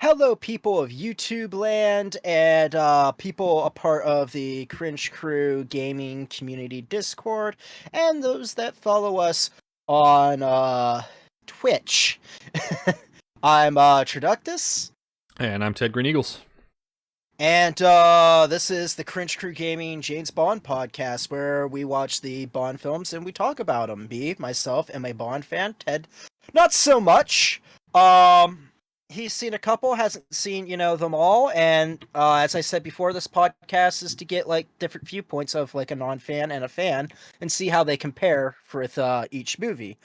Hello, people of YouTube land and people a part of the Cringe Crew gaming community Discord, and those that follow us on Twitch. I'm Traductus, And I'm Ted Green Eagles. and this is the Cringe Crew Gaming James Bond podcast, where we watch the Bond films and we talk about them. Me, myself, am a Bond fan. Ted, not so much. He's seen a couple, hasn't seen, them all, and as I said before, this podcast is to get, different viewpoints of, a non-fan and a fan, and see how they compare with each movie.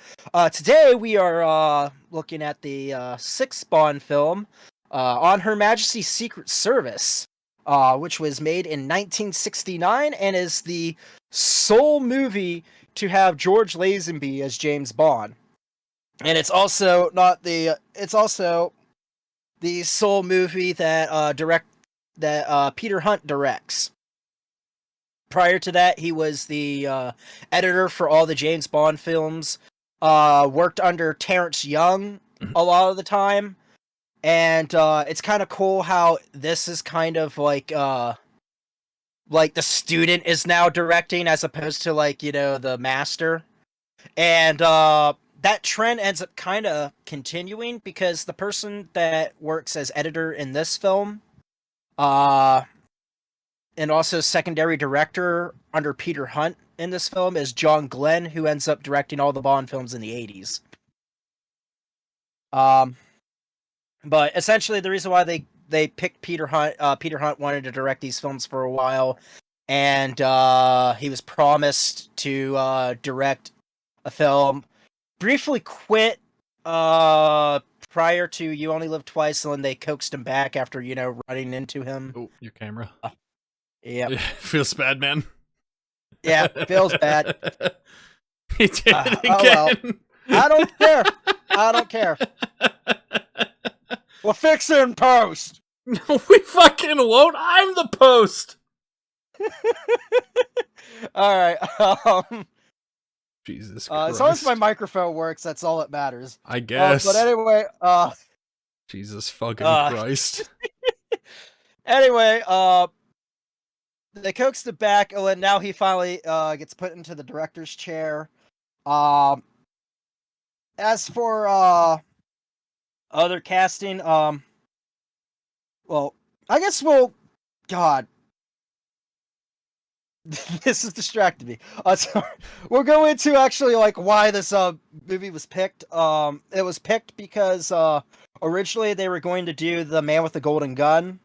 Today, we are looking at the sixth Bond film, On Her Majesty's Secret Service, which was made in 1969, and is the sole movie to have George Lazenby as James Bond. And it's also the sole movie that Peter Hunt directs. Prior to that, he was the editor for all the James Bond films. Worked under Terrence Young a lot of the time, and it's kind of cool how this is kind of like the student is now directing as opposed to the master, and that trend ends up kind of continuing because the person that works as editor in this film, and also secondary director under Peter Hunt in this film, is John Glenn, who ends up directing all the Bond films in the 80s. But essentially the reason why they picked Peter Hunt wanted to direct these films for a while, and he was promised to direct a film. Briefly quit prior to You Only Live Twice, and then they coaxed him back after, running into him. Oh, your camera. Yep. Feels bad, man. Yeah, feels bad. He did it again. Oh well. I don't care. We'll fix it in post. No, we fucking won't. I'm the post. Alright, Jesus Christ. as long as my microphone works, that's all that matters. I guess. But anyway, Jesus fucking Christ. Anyway, they coaxed it back, and now he finally gets put into the director's chair. As for other casting, well, I guess God, this is distracting me. So we'll go into actually why this movie was picked. It was picked because originally they were going to do The Man with the Golden Gun,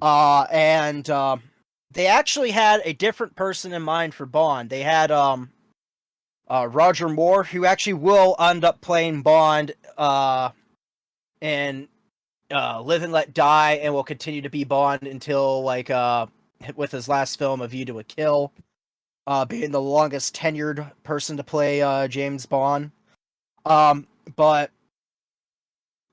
and they actually had a different person in mind for Bond. They had Roger Moore, who actually will end up playing Bond in Live and Let Die, and will continue to be Bond until with his last film, A View to a Kill, being the longest tenured person to play James Bond. But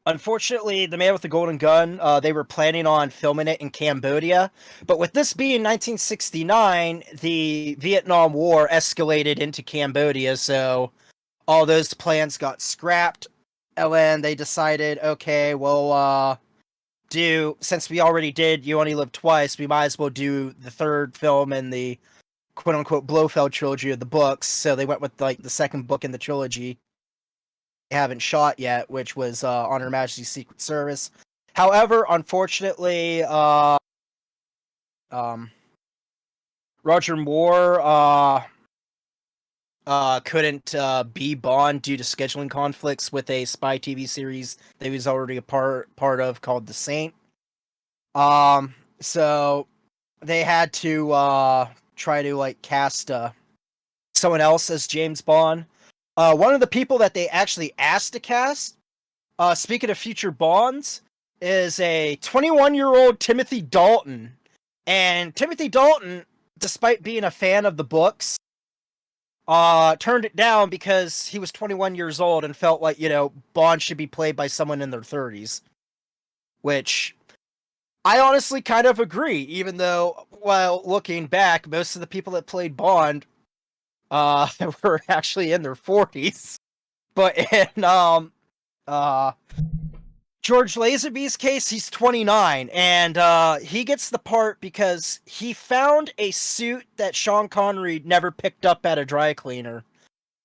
unfortunately, The Man with the Golden Gun, they were planning on filming it in Cambodia. But with this being 1969, the Vietnam War escalated into Cambodia, so all those plans got scrapped. And then they decided, okay, well, since we already did You Only Live Twice, we might as well do the third film in the quote-unquote Blofeld trilogy of the books. So they went with the second book in the trilogy they haven't shot yet, which was On Her Majesty's Secret Service. However, unfortunately, Roger Moore couldn't be Bond due to scheduling conflicts with a spy TV series that he was already a part of called The Saint. So they had to try to cast someone else as James Bond. One of the people that they actually asked to cast, speaking of future Bonds, is a 21-year-old Timothy Dalton. And Timothy Dalton, despite being a fan of the books, turned it down because he was 21 years old and felt like, Bond should be played by someone in their 30s. Which I honestly kind of agree, even though, while looking back, most of the people that played Bond were actually in their 40s. But in George Lazenby's case, he's 29, and he gets the part because he found a suit that Sean Connery never picked up at a dry cleaner,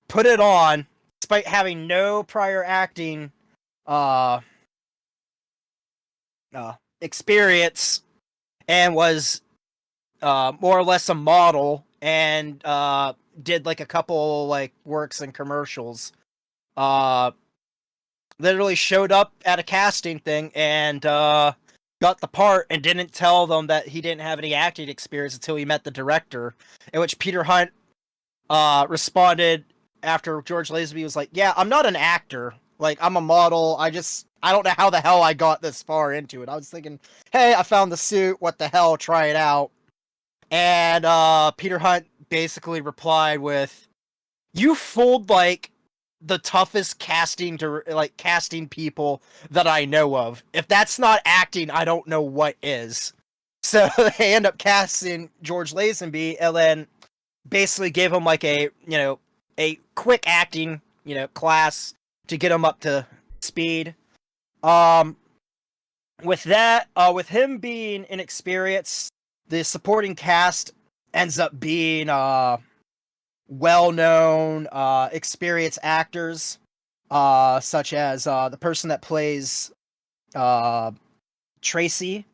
put it on, despite having no prior acting uh, experience, and was more or less a model, and did like a couple like works and commercials. Literally showed up at a casting thing and got the part, and didn't tell them that he didn't have any acting experience until he met the director. In which Peter Hunt responded after George Lazenby was like, "Yeah, I'm not an actor. Like, I'm a model. I don't know how the hell I got this far into it. I was thinking, hey, I found the suit. What the hell? Try it out." And Peter Hunt basically replied with, "You fooled like the toughest casting people that I know of. If that's not acting, I don't know what is." So they end up casting George Lazenby, and then basically gave him like a quick acting class to get him up to speed. With that, with him being inexperienced, the supporting cast ends up being well-known, experienced actors, such as the person that plays Tracy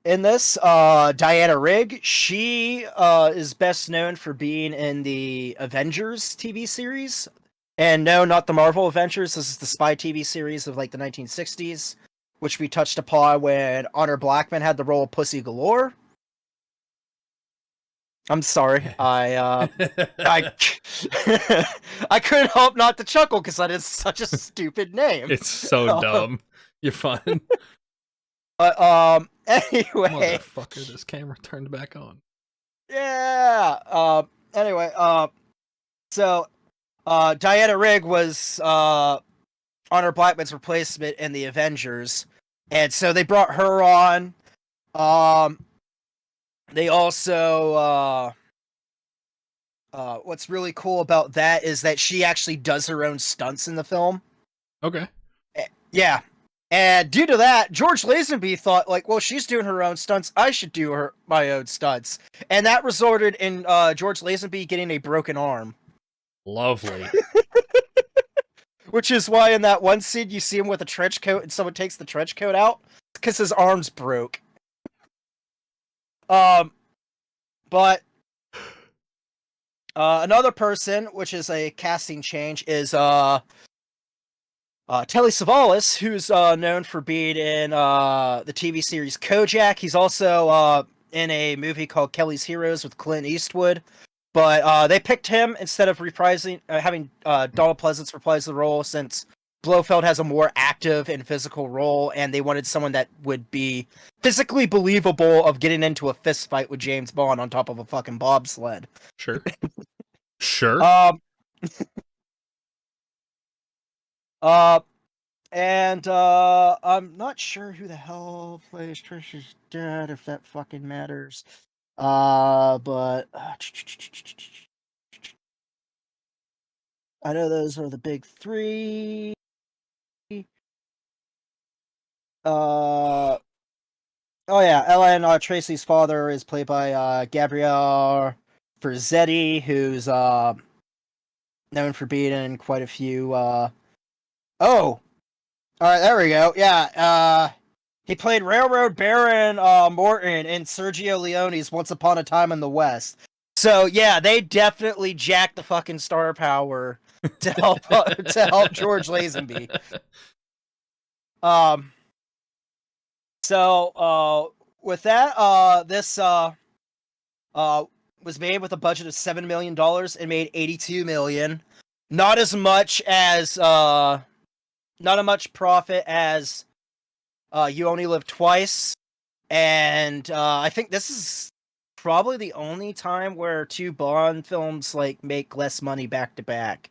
in this, Diana Rigg. She is best known for being in the Avengers TV series. And no, not the Marvel Avengers. This is the spy TV series of like the 1960s, which we touched upon when Honor Blackman had the role of Pussy Galore. I'm sorry. I I couldn't help not to chuckle because that is such a stupid name. It's so dumb. You're fine. But anyway, Motherfucker, this camera turned back on. Yeah. Anyway, so Diana Rigg was Honor Blackman's replacement in the Avengers, and so they brought her on. They also what's really cool about that is that she actually does her own stunts in the film. Okay. Yeah. And due to that, George Lazenby thought, like, well, she's doing her own stunts, I should do my own stunts. And that resulted in George Lazenby getting a broken arm. Lovely. Which is why in that one scene you see him with a trench coat and someone takes the trench coat out, because his arms broke. But another person, which is a casting change, is Telly Savalas, who's known for being in the TV series Kojak. He's also in a movie called Kelly's Heroes with Clint Eastwood. But they picked him instead of having Donald Pleasance reprise the role, since Blofeld has a more active and physical role, and they wanted someone that would be physically believable of getting into a fist fight with James Bond on top of a fucking bobsled. Sure. Sure. And I'm not sure who the hell plays Trish's dad, if that fucking matters. But I know those are the big three. Oh yeah, Ellen Tracy's father is played by Gabriele Ferzetti, who's known for being in quite a few. Oh, all right, there we go. Yeah, he played Railroad Baron Morton in Sergio Leone's Once Upon a Time in the West. So yeah, they definitely jacked the fucking star power to help George Lazenby. So with that, this was made with a budget of $7 million and made $82 million. Not as much profit as You Only Live Twice, and I think this is probably the only time where two Bond films like make less money back to back.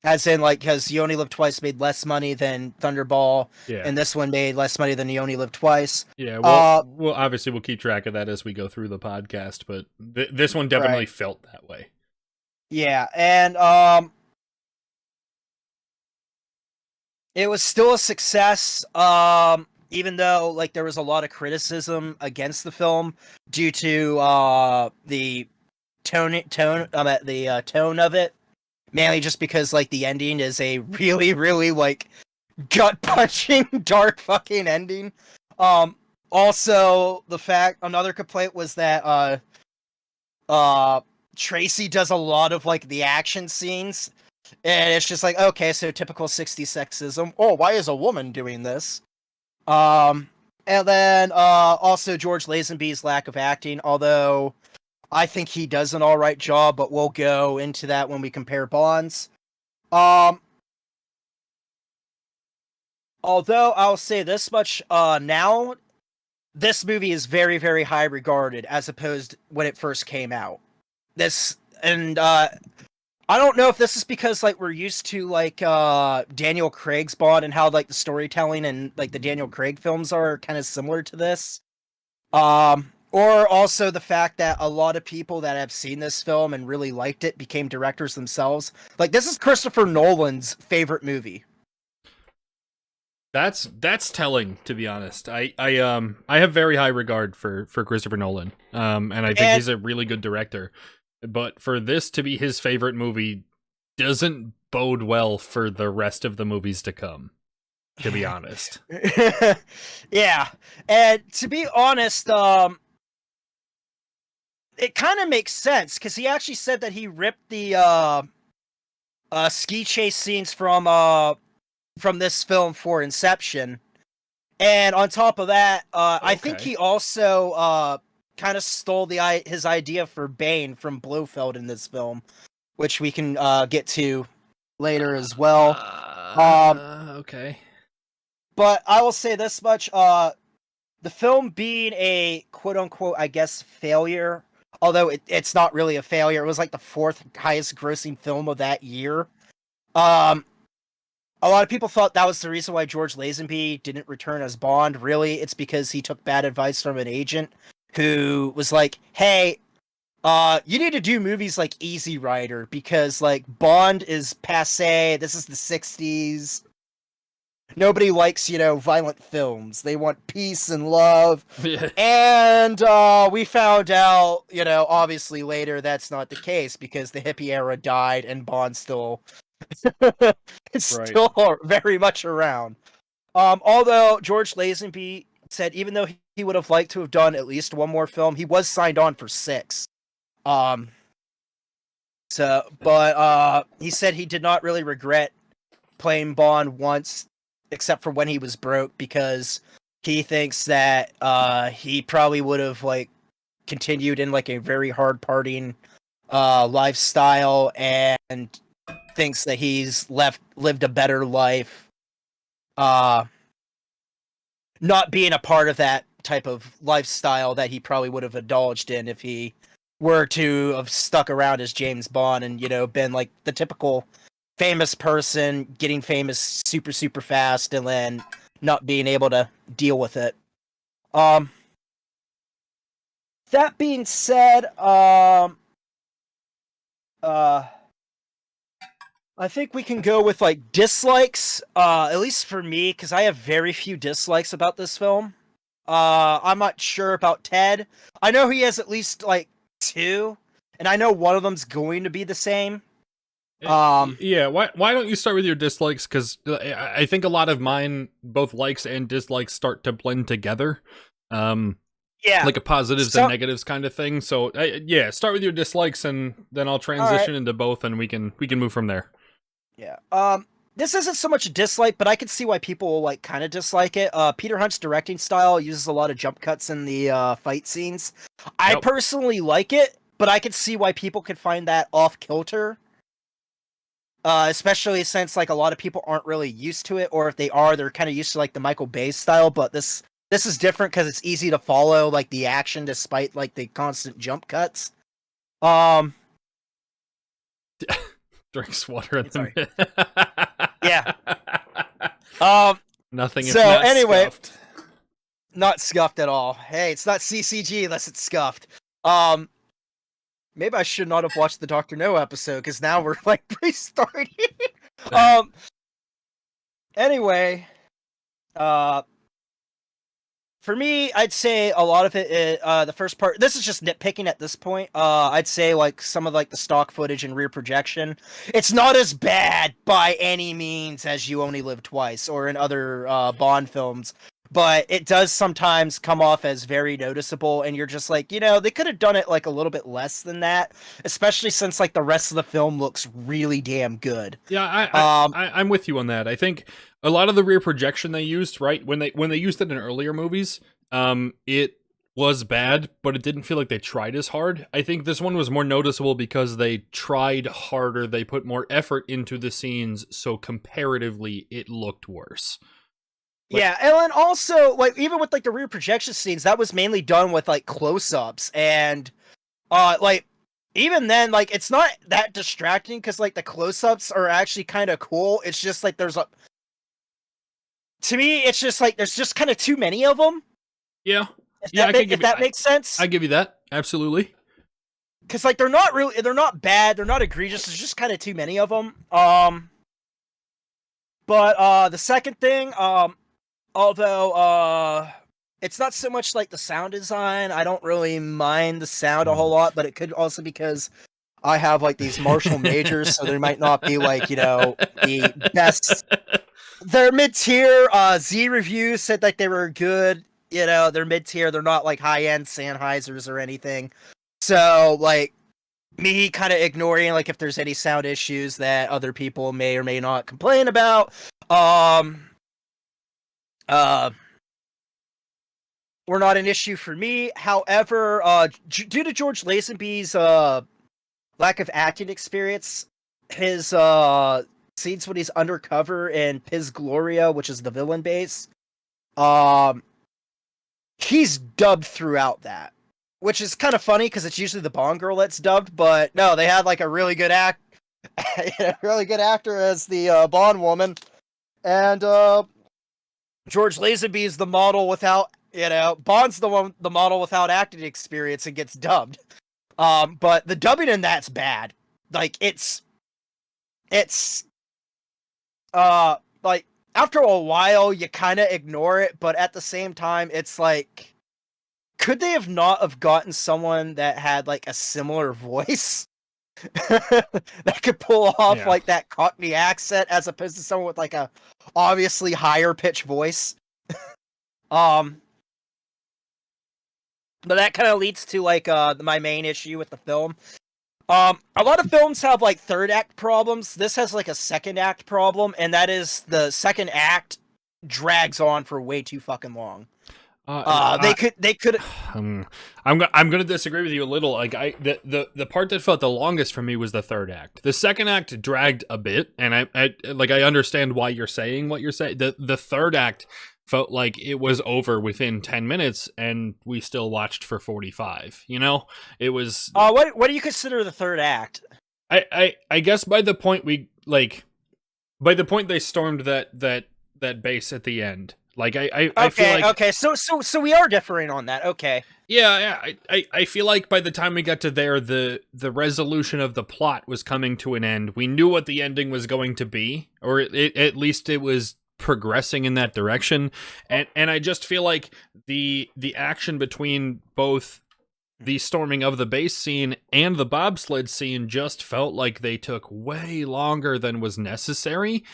As in, like, because You Only Live Twice made less money than Thunderball, and this one made less money than You Only Live Twice. Yeah, well, obviously we'll keep track of that as we go through the podcast, but this one definitely felt that way. Yeah, and it was still a success. Even though like there was a lot of criticism against the film due to the tone of it, mainly just because like the ending is a really like gut punching dark fucking ending. Also another complaint was that Tracy does a lot of like the action scenes, and it's just like, okay, so typical 60s sexism. Oh, why is a woman doing this? And then also George Lazenby's lack of acting, although I think he does an all right job, but we'll go into that when we compare Bonds. Although I'll say this much, now this movie is very high regarded as opposed when it first came out. I don't know if this is because like we're used to like Daniel Craig's Bond and how like the storytelling and like the Daniel Craig films are kind of similar to this. Or also the fact that a lot of people that have seen this film and really liked it became directors themselves. Like this is Christopher Nolan's favorite movie. That's telling, to be honest. I have very high regard for Christopher Nolan. And I think he's a really good director. But for this to be his favorite movie doesn't bode well for the rest of the movies to come, to be honest. Yeah. And to be honest, it kind of makes sense because he actually said that he ripped the ski chase scenes from this film for Inception. And on top of that, I think he also kind of stole his idea for Bane from Blofeld in this film, which we can get to later as well. Okay. But I will say this much, the film being a quote-unquote, I guess, failure, although it's not really a failure, it was like the 4th highest grossing film of that year. A lot of people thought that was the reason why George Lazenby didn't return as Bond. Really, it's because he took bad advice from an agent who was like, hey, you need to do movies like Easy Rider because, like, Bond is passé. This is the 60s. Nobody likes, violent films. They want peace and love. Yeah. And we found out, obviously later that's not the case because the hippie era died and Bond still... it's still very much around. Although George Lazenby said even though he would have liked to have done at least one more film, he was signed on for 6. But he said he did not really regret playing Bond once, except for when he was broke, because he thinks that he probably would have like continued in like a very hard partying lifestyle and thinks that he's lived a better life not being a part of that type of lifestyle that he probably would have indulged in if he were to have stuck around as James Bond and been like the typical famous person getting famous super fast and then not being able to deal with it. That being said, I think we can go with like dislikes, at least for me, because I have very few dislikes about this film. I'm not sure about Ted. I know he has at least like 2, and I know one of them's going to be the same. Yeah, why don't you start with your dislikes? Because I think a lot of mine, both likes and dislikes, start to blend together. Yeah, like a positives and negatives kind of thing. So yeah, start with your dislikes, and then I'll transition into both, and we can move from there. Yeah. This isn't so much a dislike, but I can see why people like kind of dislike it. Peter Hunt's directing style uses a lot of jump cuts in the fight scenes. I personally like it, but I can see why people could find that off kilter. Especially since like a lot of people aren't really used to it, or if they are, they're kind of used to like the Michael Bay style. But this is different because it's easy to follow like the action despite like the constant jump cuts. Drinks water at the yeah. Nothing. So anyway, scuffed. Not scuffed at all. Hey, it's not CCG unless it's scuffed. Maybe I should not have watched the Dr. No episode because now we're like restarting. Anyway, uh, for me, I'd say a lot of it, the first part, this is just nitpicking at this point. I'd say like some of like the stock footage and rear projection, it's not as bad by any means as You Only Live Twice or in other Bond films, but it does sometimes come off as very noticeable, and you're just like, they could have done it like a little bit less than that, especially since like the rest of the film looks really damn good. Yeah, I'm with you on that. I think a lot of the rear projection they used, right, when they used it in earlier movies, it was bad, but it didn't feel like they tried as hard. I think this one was more noticeable because they tried harder, they put more effort into the scenes, so comparatively it looked worse. Yeah, and then also, like, even with, like, the rear projection scenes, that was mainly done with, like, close-ups, and, like, even then, like, it's not that distracting, because, like, the close-ups are actually kind of cool. It's just, like, to me, it's just, like, there's just kind of too many of them. Yeah. If that makes sense. I give you that, absolutely. Because, like, they're not bad, they're not egregious, there's just kind of too many of them. But, the second thing, although, it's not so much like the sound design. I don't really mind the sound a whole lot, but it could also because I have like these Marshall Majors, so they might not be like, the best. They're mid-tier. Z Review said like they were good. They're mid-tier. They're not like high-end Sennheisers or anything. So like me kind of ignoring like if there's any sound issues that other people may or may not complain about. Were not an issue for me. However, due to George Lazenby's lack of acting experience, his scenes when he's undercover in Piz Gloria, which is the villain base, he's dubbed throughout that, which is kind of funny because it's usually the Bond girl that's dubbed. But no, they had like a really good really good actor as the Bond woman, and George Lazenby is the model without. Bond's the model without acting experience and gets dubbed. But the dubbing in that's bad. Like it's like after a while you kind of ignore it, but at the same time it's like, could they have not have gotten someone that had like a similar voice that could pull off like that Cockney accent as opposed to someone with like a obviously higher pitched voice? But that kind of leads to like my main issue with the film. A lot of films have like third act problems. This has like a second act problem, and that is the second act drags on for way too fucking long. They could. I'm gonna disagree with you a little. Like the part that felt the longest for me was the third act. The second act dragged a bit, and I understand why you're saying what you're saying. The third act felt like it was over within 10 minutes, and we still watched for 45. It was. What do you consider the third act? I guess by the point they stormed that base at the end. Like I feel like okay, so we are differing on that. Okay. Yeah. I feel like by the time we got to there, the resolution of the plot was coming to an end. We knew what the ending was going to be, or at least it was progressing in that direction. And I just feel like the action between both the storming of the base scene and the bobsled scene just felt like they took way longer than was necessary.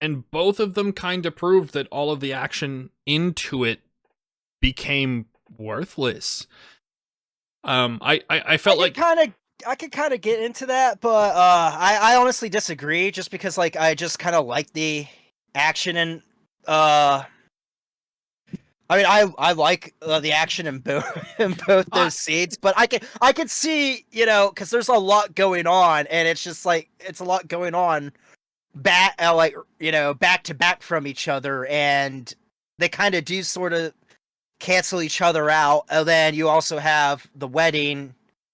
And both of them kind of proved that all of the action into it became worthless. I felt like I could kind of get into that, but I honestly disagree. Just because like I just kind of like the action and I mean I like the action in both those scenes, but I can see because there's a lot going on, and it's just like it's a lot going on. Back to back from each other, and they kind of do sort of cancel each other out. And then you also have the wedding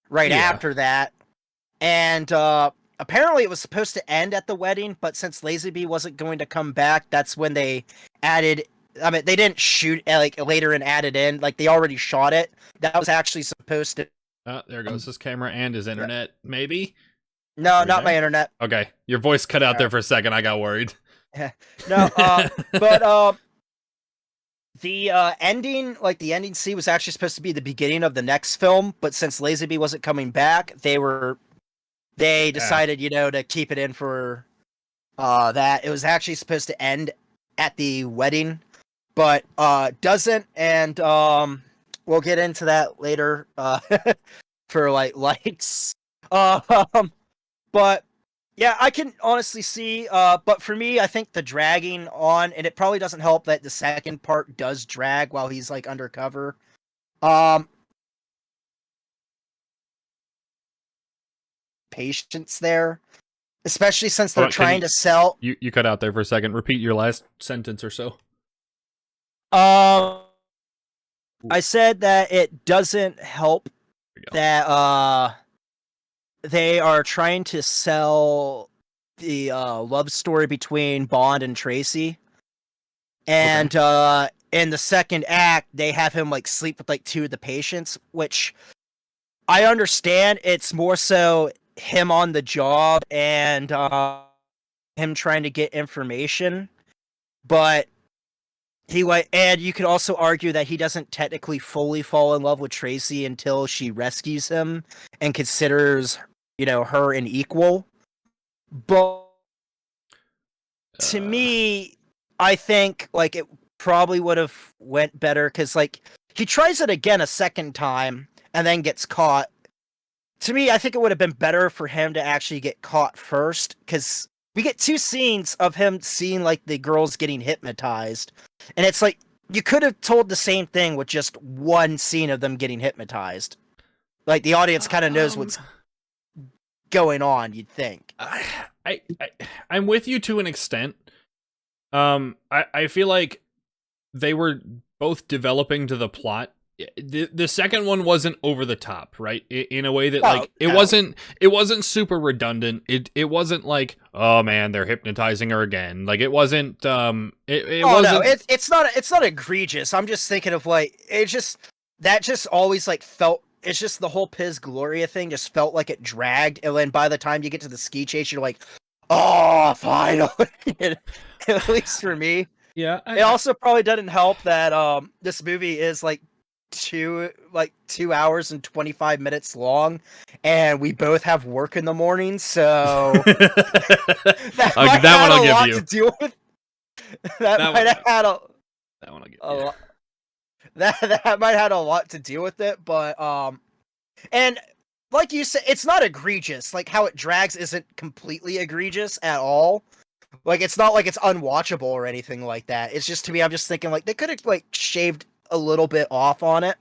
right after that, and apparently it was supposed to end at the wedding, but since Lazenby wasn't going to come back, that's when they added. I mean, they didn't shoot like later and add it in. Like they already shot it. That was actually supposed to. There goes his camera and his internet. Maybe. No, not my internet. Okay, your voice cut out there for a second. I got worried. No, but the ending, like the ending scene, was actually supposed to be the beginning of the next film, but since Lazenby wasn't coming back, they decided, to keep it in for that. It was actually supposed to end at the wedding, but doesn't, and we'll get into that later for likes. But yeah, I can honestly see, but for me, I think the dragging on, and it probably doesn't help that the second part does drag while he's like undercover. Patience there, especially since they're trying to sell. You cut out there for a second. Repeat your last sentence or so. I said that it doesn't help that they are trying to sell the love story between Bond and Tracy, and in the second act they have him like sleep with like two of the patients, which I understand. It's more so him on the job and him trying to get information, but and you could also argue that he doesn't technically fully fall in love with Tracy until she rescues him and considers, her an equal. But to me, I think like it probably would have went better because like he tries it again a second time and then gets caught. To me, I think it would have been better for him to actually get caught first, because we get two scenes of him seeing like the girls getting hypnotized, and it's like you could have told the same thing with just one scene of them getting hypnotized. Like the audience kind of knows what's going on, you'd think. I'm with you to an extent. I feel like they were both developing to the plot. The second one wasn't over the top, right? In a way that it wasn't super redundant. It wasn't like, oh man, they're hypnotizing her again. Like it wasn't wasn't. No, it's not egregious. I'm just thinking of like that just always like felt. It's just the whole Piz Gloria thing just felt like it dragged, and then by the time you get to the ski chase, you're like, oh, finally. At least for me. Yeah. It also probably doesn't help that this movie is like 2 hours and 25 minutes long, and we both have work in the morning, so that one I'll give you. To deal with. That might have had that might have had a lot to deal with it, but and like you said, it's not egregious. Like how it drags isn't completely egregious at all. Like it's not like it's unwatchable or anything like that. It's just, to me, I'm just thinking like they could have like shaved a little bit off on it.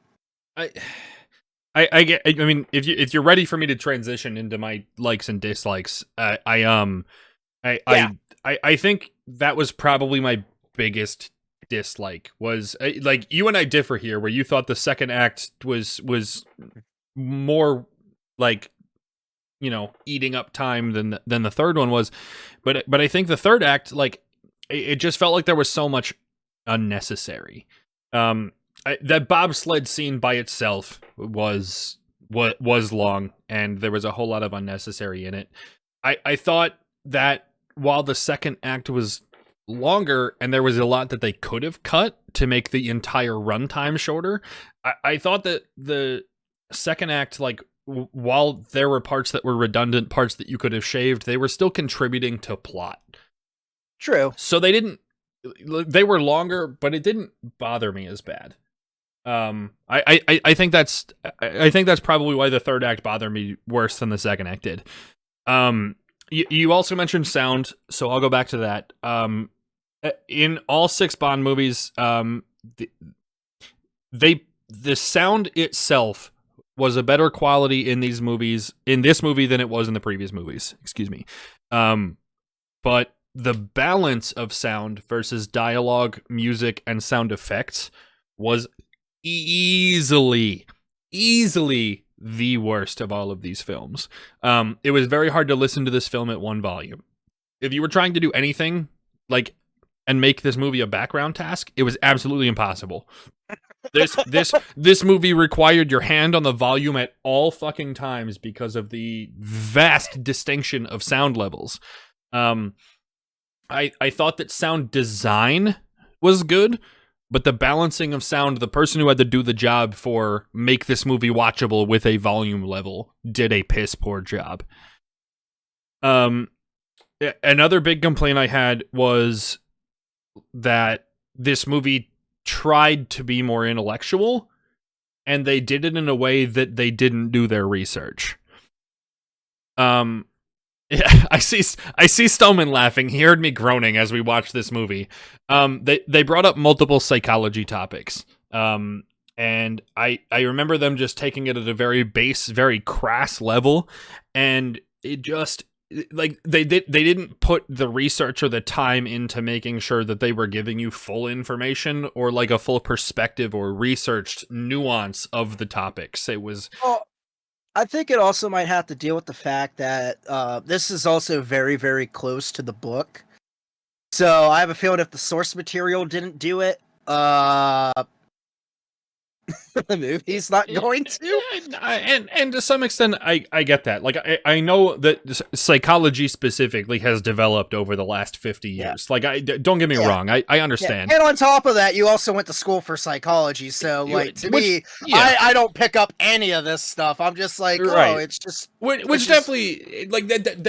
I get. I mean, if you're ready for me to transition into my likes and dislikes, I think that was probably my biggest dislike. Was like you and I differ here, where you thought the second act was more like, eating up time than the third one was, but I think the third act, like it just felt like there was so much unnecessary. That bobsled scene by itself was long, and there was a whole lot of unnecessary in it. I thought that while the second act was longer and there was a lot that they could have cut to make the entire runtime shorter, I thought that the second act, like, while there were parts that were redundant, parts that you could have shaved, they were still contributing to plot. True. So they were longer, but it didn't bother me as bad. I think that's probably why the third act bothered me worse than the second act did. You also mentioned sound, so I'll go back to that. In all 6 Bond movies, the sound itself was a better quality in this movie than it was in the previous movies. Excuse me. But the balance of sound versus dialogue, music, and sound effects was easily the worst of all of these films. It was very hard to listen to this film at one volume. If you were trying to do anything and make this movie a background task, it was absolutely impossible. This movie required your hand on the volume at all fucking times because of the vast distinction of sound levels. I thought that sound design was good, but the balancing of sound, the person who had to do the job for make this movie watchable with a volume level did a piss poor job. Another big complaint I had was that this movie tried to be more intellectual, and they did it in a way that they didn't do their research. I see Stahlman laughing. He heard me groaning as we watched this movie. They brought up multiple psychology topics. And I remember them just taking it at a very base, very crass level, and it just like they didn't put the research or the time into making sure that they were giving you full information or like a full perspective or researched nuance of the topics. It was I think it also might have to deal with the fact that this is also very, very close to the book. So I have a feeling if the source material didn't do it, the movie's not going to. And to some extent, I get that. Like, I know that psychology specifically has developed over the last 50 years. Yeah. Like, don't get me wrong. I understand. Yeah. And on top of that, you also went to school for psychology. So, like, to me, I don't pick up any of this stuff. I'm just like, oh, it's just... Which definitely, like,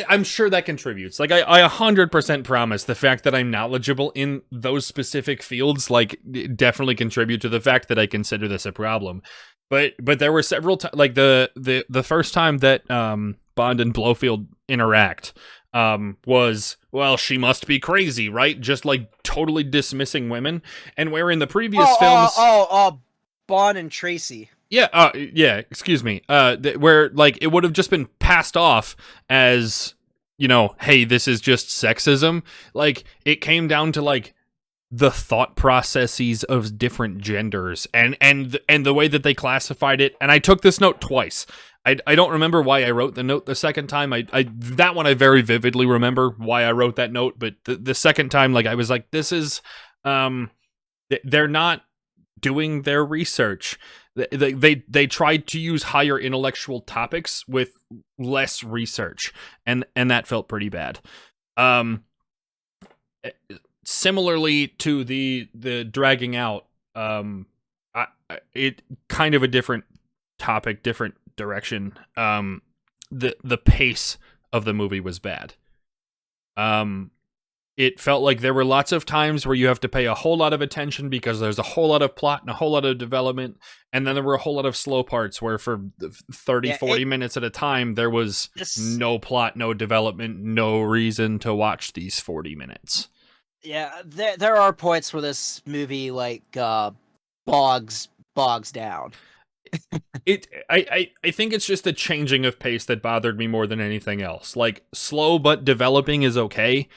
I'm sure that contributes. Like, I 100% promise the fact that I'm knowledgeable in those specific fields, like, definitely contribute to the fact that I consider this a problem. But there were several times, like, the first time that Bond and Blofeld interact was, well, she must be crazy, right? Just, like, totally dismissing women. And where in the previous films... Bond and Tracy. Yeah, excuse me. Where, like, it would have just been passed off as, you know, hey, this is just sexism. Like, it came down to, like, the thought processes of different genders and the way that they classified it. And I took this note twice. I don't remember why I wrote the note the second time. That one I very vividly remember why I wrote that note, but the second time, like, I was like, this is, they're not doing their research. They tried to use higher intellectual topics with less research, and that felt pretty bad. Similarly to the dragging out, it kind of a different topic, different direction. The pace of the movie was bad. It felt like there were lots of times where you have to pay a whole lot of attention because there's a whole lot of plot and a whole lot of development. And then there were a whole lot of slow parts where for 40 minutes at a time, there was no plot, no development, no reason to watch these 40 minutes. Yeah, there are points where this movie, like, bogs down. I think it's just the changing of pace that bothered me more than anything else. Like, slow but developing is okay.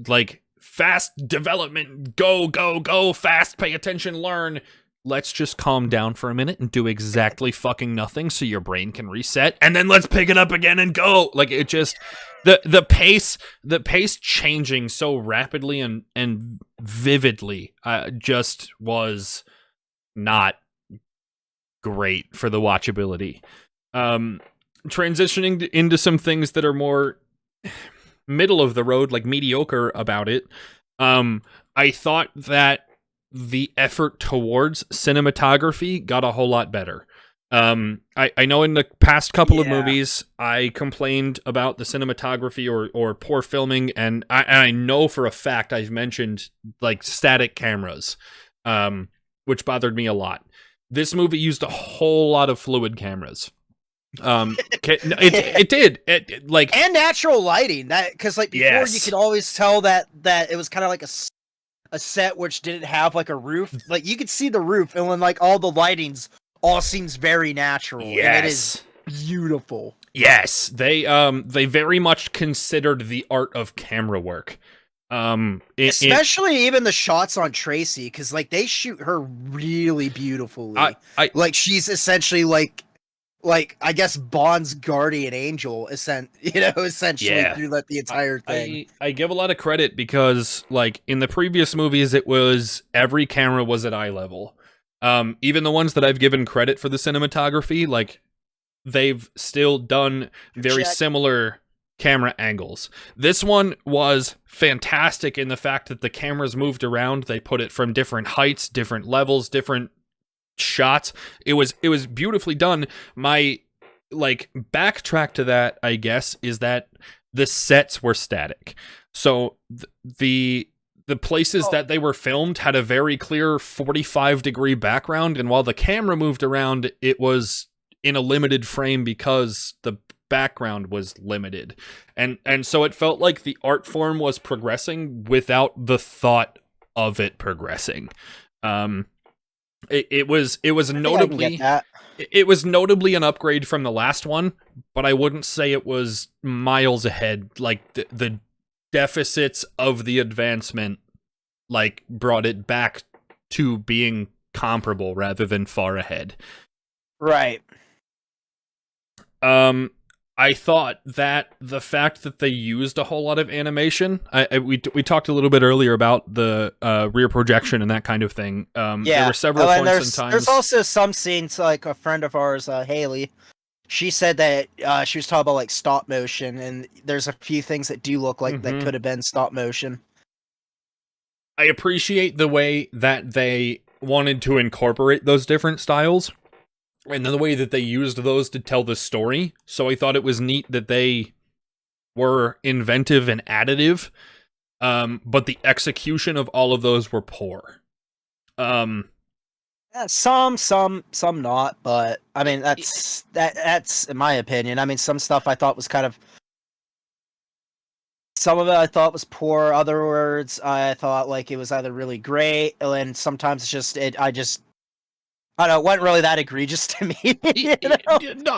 Like, fast development, go, fast, pay attention, learn. Let's just calm down for a minute and do exactly fucking nothing so your brain can reset, and then let's pick it up again and go. Like, it just, the pace changing so rapidly and vividly just was not great for the watchability. Transitioning into some things that are more middle of the road, like mediocre about it, I thought that the effort towards cinematography got a whole lot better. I know in the past couple of movies I complained about the cinematography or poor filming, and I know for a fact I've mentioned, like, static cameras, which bothered me a lot. This movie used a whole lot of fluid cameras. It did, like, and natural lighting, that because, like, before you could always tell that it was kind of like a set which didn't have, like, a roof. Like, you could see the roof, and when, like, all the lightings all seems very natural. And it is beautiful. Yes, they very much considered the art of camera work. Especially even the shots on Tracy, because, like, they shoot her really beautifully. Like, she's essentially like I guess Bond's guardian angel, essentially through, like, the entire thing. I give a lot of credit because, like, in the previous movies, it was every camera was at eye level. Even the ones that I've given credit for the cinematography, like, they've still done very similar camera angles. This one was fantastic in the fact that the cameras moved around. They put it from different heights, different levels, different shots. It was beautifully done. My backtrack to that, I guess, is that the sets were static. So the places that they were filmed had a very clear 45-degree background, and while the camera moved around, it was in a limited frame because the background was limited. And so it felt like the art form was progressing without the thought of it progressing. It was notably an upgrade from the last one, but I wouldn't say it was miles ahead. Like the deficits of the advancement brought it back to being comparable rather than far ahead. Right. I thought that the fact that they used a whole lot of animation, we talked a little bit earlier about the rear projection and that kind of thing. There were several points in time. There's also some scenes, like a friend of ours, Haley, she said that she was talking about stop motion, and there's a few things that do look like that could have been stop motion. I appreciate the way that they wanted to incorporate those different styles, and the way that they used those to tell the story. So I thought it was neat that they were inventive and additive, but the execution of all of those were poor. Some not, but I mean that's in my opinion. I mean, some stuff I thought was some of it I thought was poor. Other words, I thought it was either really great, and sometimes it's just I don't know, it wasn't really that egregious to me. You know? No,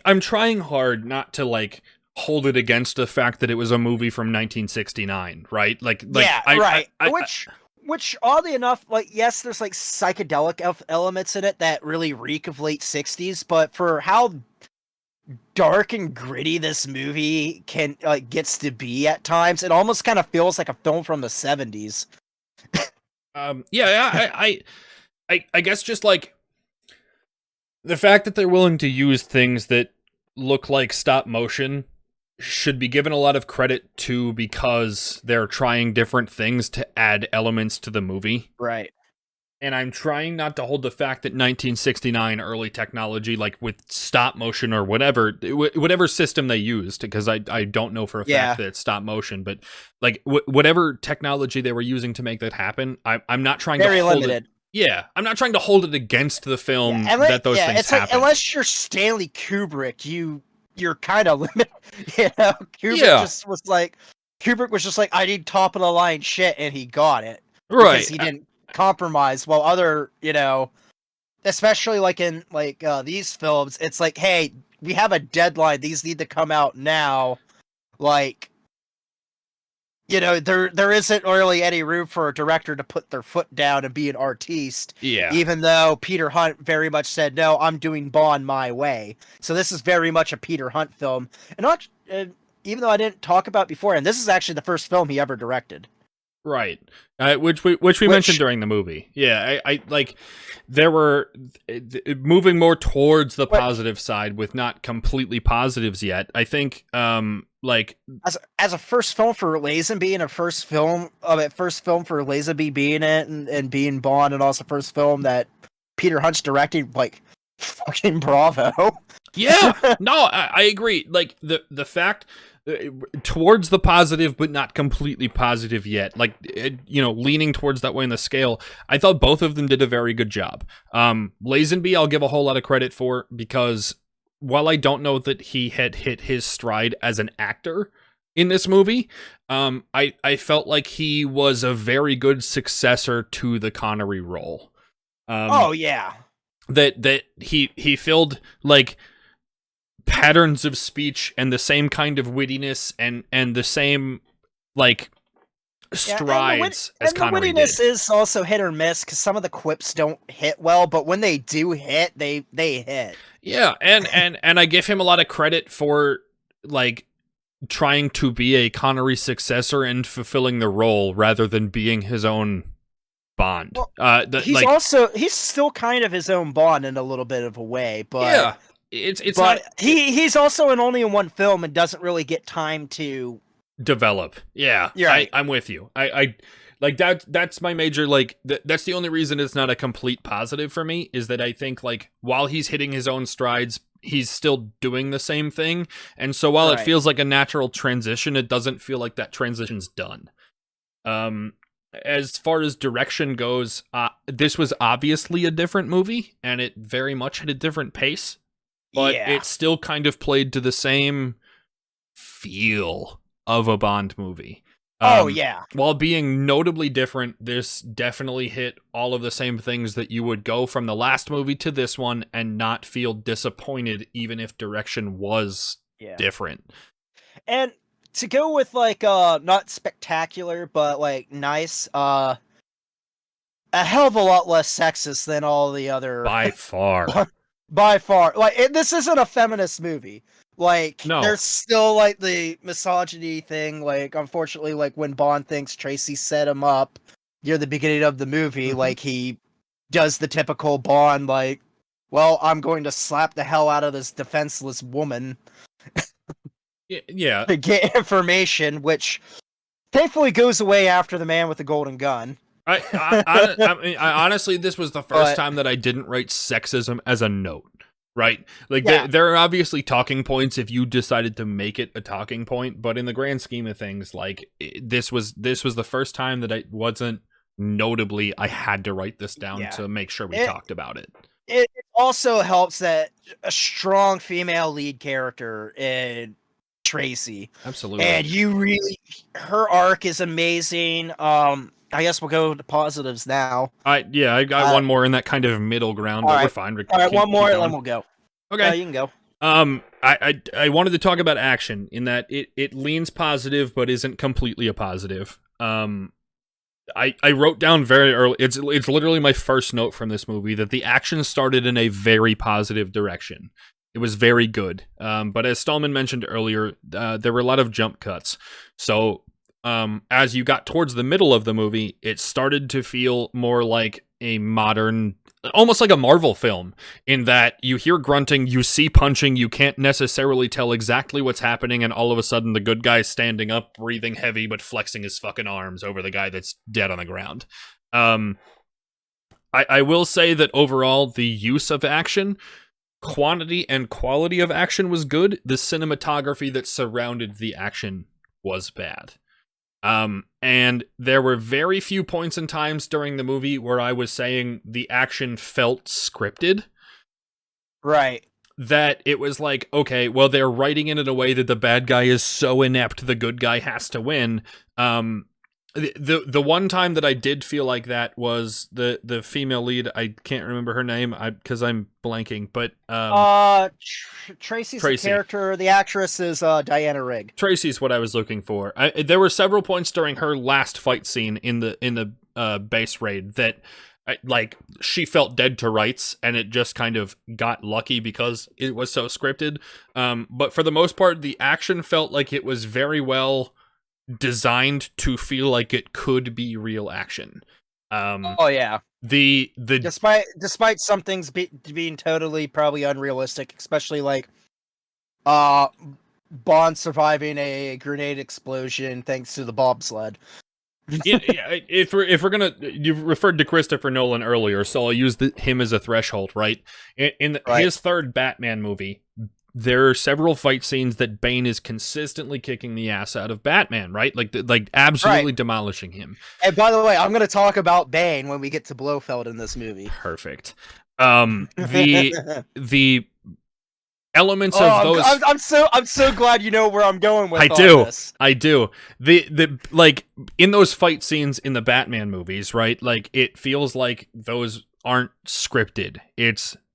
I'm trying hard not to hold it against the fact that it was a movie from 1969, right? Right. Which oddly enough, yes, there's psychedelic elements in it that really reek of late 60s, but for how dark and gritty this movie gets to be at times, it almost kind of feels like a film from the 70s. I guess just the fact that they're willing to use things that look like stop motion should be given a lot of credit to, because they're trying different things to add elements to the movie. Right. And I'm trying not to hold the fact that 1969 early technology, with stop motion or whatever system they used, because I don't know for a fact that it's stop motion, but whatever technology they were using to make that happen, I'm not trying very to hold limited. I'm not trying to hold it against the film that those things happen. Unless you're Stanley Kubrick, you're kind of limited. Kubrick was just I need top of the line shit, and he got it. Right. Because he didn't compromise. While other, especially in these films, it's hey, we have a deadline. These need to come out now. There isn't really any room for a director to put their foot down and be an artiste. Yeah. Even though Peter Hunt very much said, no, I'm doing Bond my way. So this is very much a Peter Hunt film. And even though I didn't talk about before, and this is actually the first film he ever directed. Right. Which we mentioned during the movie. Yeah, I there were moving more towards the positive side with not completely positives yet. I think as a first film for Lazenby, and a first film for Lazenby being it and being Bond, and also first film that Peter Hunt's directing, fucking bravo. Yeah. No, I agree. The fact towards the positive, but not completely positive yet. Leaning towards that way in the scale. I thought both of them did a very good job. Lazenby, I'll give a whole lot of credit for, because while I don't know that he had hit his stride as an actor in this movie, I felt like he was a very good successor to the Connery role. That he filled patterns of speech and the same kind of wittiness and the same strides as Connery did. The wittiness is also hit or miss, because some of the quips don't hit well, but when they do hit, they hit. Yeah, and I give him a lot of credit for trying to be a Connery successor and fulfilling the role rather than being his own Bond. Well, he's still kind of his own Bond in a little bit of a way, but it's but not he's also only in one film and doesn't really get time to develop. Yeah, right. I'm with you. I like that's my major like that's the only reason it's not a complete positive for me is that I think like while he's hitting his own strides, he's still doing the same thing, and so while it Right. feels like a natural transition, it doesn't feel like that transition's done. As far as direction goes, this was obviously a different movie, and it very much had a different pace, but Yeah. it still kind of played to the same feel of a Bond movie. Oh yeah. While being notably different, this definitely hit all of the same things that you would go from the last movie to this one and not feel disappointed, even if direction was Yeah. different. And to go with like not spectacular but like nice, a hell of a lot less sexist than all the other By far. by far. Like this isn't a feminist movie. Like No. there's still like the misogyny thing, like unfortunately like when Bond thinks Tracy set him up near the beginning of the movie, like he does the typical Bond like, well, I'm going to slap the hell out of this defenseless woman Yeah. to get information, which thankfully goes away after the man with the golden gun. I honestly, this was the first But- time that I didn't write sexism as a note, right? Like, Yeah. there are obviously talking points if you decided to make it a talking point, but in the grand scheme of things, like, this was the first time that I wasn't notably, I had to write this down Yeah. to make sure we talked about it. It also helps that a strong female lead character in Tracy. Absolutely. And her arc is amazing. I guess we'll go to positives now. I got one more in that kind of middle ground, but we're fine. All right, one more, and then we'll go. Okay. You can go. I wanted to talk about action in that it leans positive, but isn't completely a positive. I wrote down very early. It's literally my first note from this movie that the action started in a very positive direction. It was very good. But as Stahlman mentioned earlier, there were a lot of jump cuts. So as you got towards the middle of the movie, it started to feel more like a modern, almost like a Marvel film, in that you hear grunting, you see punching, you can't necessarily tell exactly what's happening, and all of a sudden the good guy's standing up, breathing heavy, but flexing his fucking arms over the guy that's dead on the ground. I will say that overall, the use of action, quantity and quality of action was good. The cinematography that surrounded the action was bad. And there were very few points and times during the movie where I was saying the action felt scripted. Right. That it was like, okay, well, they're writing it in a way that the bad guy is so inept, the good guy has to win. The one time that I did feel like that was the female lead. I can't remember her name because I'm blanking, but Tracy's Tracy. the character. The actress is Diana Rigg. Tracy's what I was looking for. There were several points during her last fight scene in the base raid that like she felt dead to rights, and it just kind of got lucky because it was so scripted. But for the most part, the action felt like it was very well designed to feel like it could be real action. Oh yeah. The despite some things being totally probably unrealistic, especially like Bond surviving a grenade explosion thanks to the bobsled. If we're gonna, you've referred to Christopher Nolan earlier, so I'll use him as a threshold, right? In his third Batman movie, there are several fight scenes that Bane is consistently kicking the ass out of Batman, right? Like absolutely demolishing him. And by the way, I'm going to talk about Bane when we get to Blofeld in this movie. Perfect. The elements of those. I'm so glad you know where I'm going with this. I do. The like in those fight scenes in the Batman movies, right? Like it feels like those aren't scripted.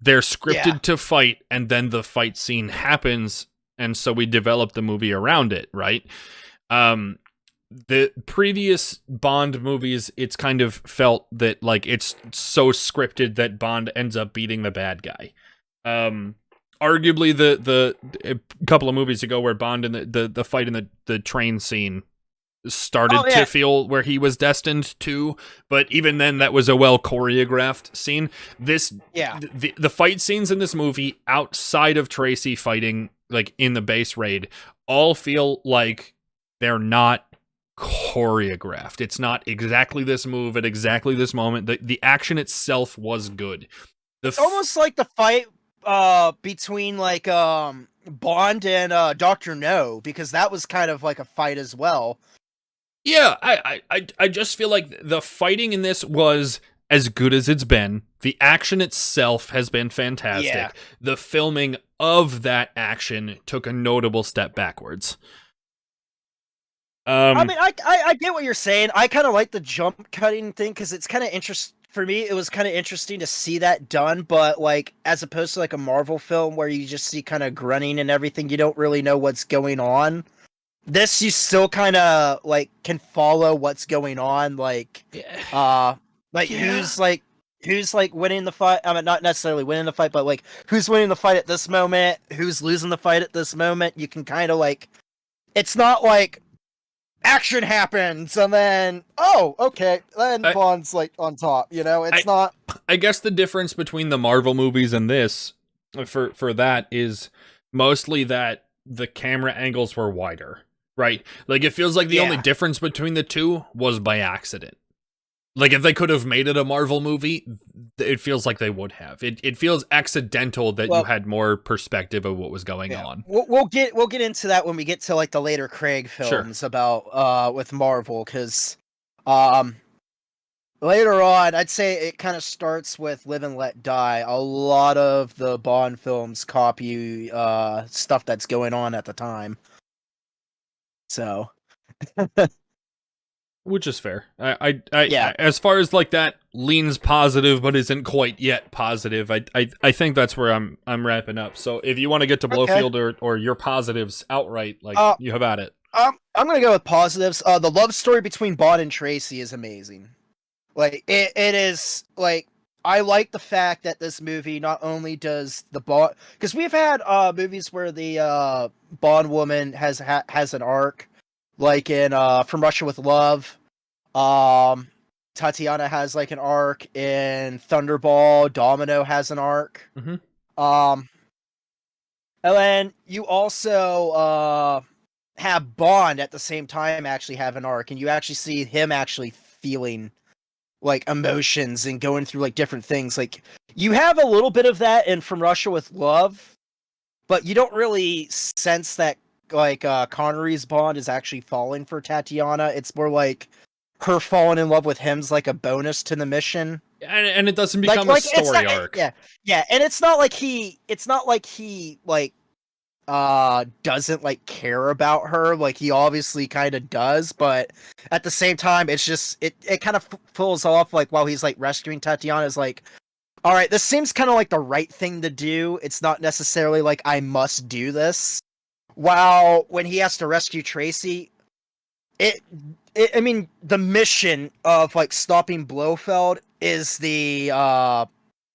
They're scripted to fight, and then the fight scene happens, and so we develop the movie around it, right? The previous Bond movies, it's kind of felt that like it's so scripted that Bond ends up beating the bad guy. Arguably the a couple of movies ago where Bond in the fight in the train scene started to feel where he was destined to, but even then that was a well choreographed scene. The fight scenes in this movie outside of Tracy fighting like in the base raid all feel like they're not choreographed. It's not exactly this move at exactly this moment. The action itself was good. Almost like the fight between like Bond and Dr. No, because that was kind of like a fight as well. Yeah, I just feel like the fighting in this was as good as it's been. The action itself has been fantastic. Yeah. The filming of that action took a notable step backwards. I mean, I get what you're saying. I kind of like the jump cutting thing because it's kind of interesting. For me, it was kind of interesting to see that done, but like as opposed to like a Marvel film where you just see kind of grunting and everything, you don't really know what's going on. This you still kind of like can follow what's going on, who's winning the fight. I mean, not necessarily winning the fight, but like who's winning the fight at this moment, who's losing the fight at this moment. You can kind of like, it's not like action happens and then then Bond's like on top. You know, it's not. I guess the difference between the Marvel movies and this, for that, is mostly that the camera angles were wider. Right? Like, it feels like the only difference between the two was by accident. Like, if they could have made it a Marvel movie, it feels like they would have. It feels accidental that you had more perspective of what was going on. We'll get into that when we get to, like, the later Craig films about, with Marvel, because, later on, I'd say it kind of starts with Live and Let Die. A lot of the Bond films copy, stuff that's going on at the time. So, which is fair. I as far as like that leans positive but isn't quite yet positive. I think that's where I'm wrapping up. So if you want to get to Blofeld or your positives outright, like you have at it. I'm gonna go with positives. The love story between Bond and Tracy is amazing. Like it is like. I like the fact that this movie not only does the Bond, because we've had movies where the Bond woman has an arc, like in From Russia with Love. Tatiana has like an arc in Thunderball. Domino has an arc. Mm-hmm. And then you also have Bond at the same time actually have an arc, and you actually see him actually feeling like emotions and going through like different things. Like you have a little bit of that in From Russia with Love, but you don't really sense that like Connery's Bond is actually falling for Tatiana. It's more like her falling in love with him's like a bonus to the mission. And it doesn't become a story arc. Yeah, and it's not like he doesn't like care about her. Like he obviously kind of does, but at the same time it's just it kind of pulls off like while he's like rescuing Tatiana is like, all right, this seems kind of like the right thing to do. It's not necessarily like I must do this. While when he has to rescue Tracy, I mean the mission of like stopping Blofeld is the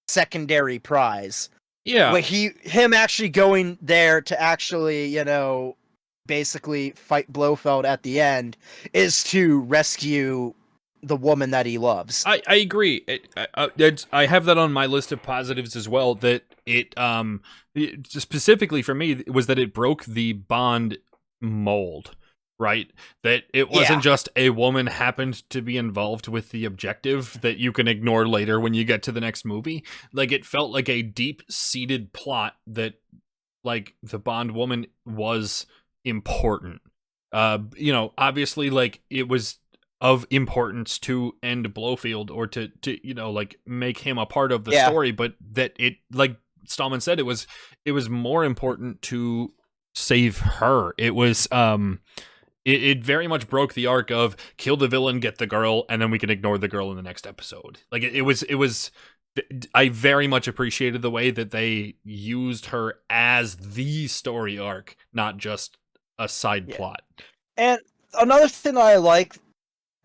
secondary prize. Yeah. But him actually going there to actually, you know, basically fight Blofeld at the end is to rescue the woman that he loves. I agree. I have that on my list of positives as well, that it specifically for me was that it broke the Bond mold. Right? That it wasn't just a woman happened to be involved with the objective that you can ignore later when you get to the next movie. Like, it felt like a deep-seated plot that, like, the Bond woman was important. You know, obviously, like, it was of importance to end Blofeld or to you know, like, make him a part of the story, but that it, like Stahlman said, it was more important to save her. It was, It very much broke the arc of kill the villain, get the girl, and then we can ignore the girl in the next episode. Like it was. I very much appreciated the way that they used her as the story arc, not just a side plot. And another thing I like,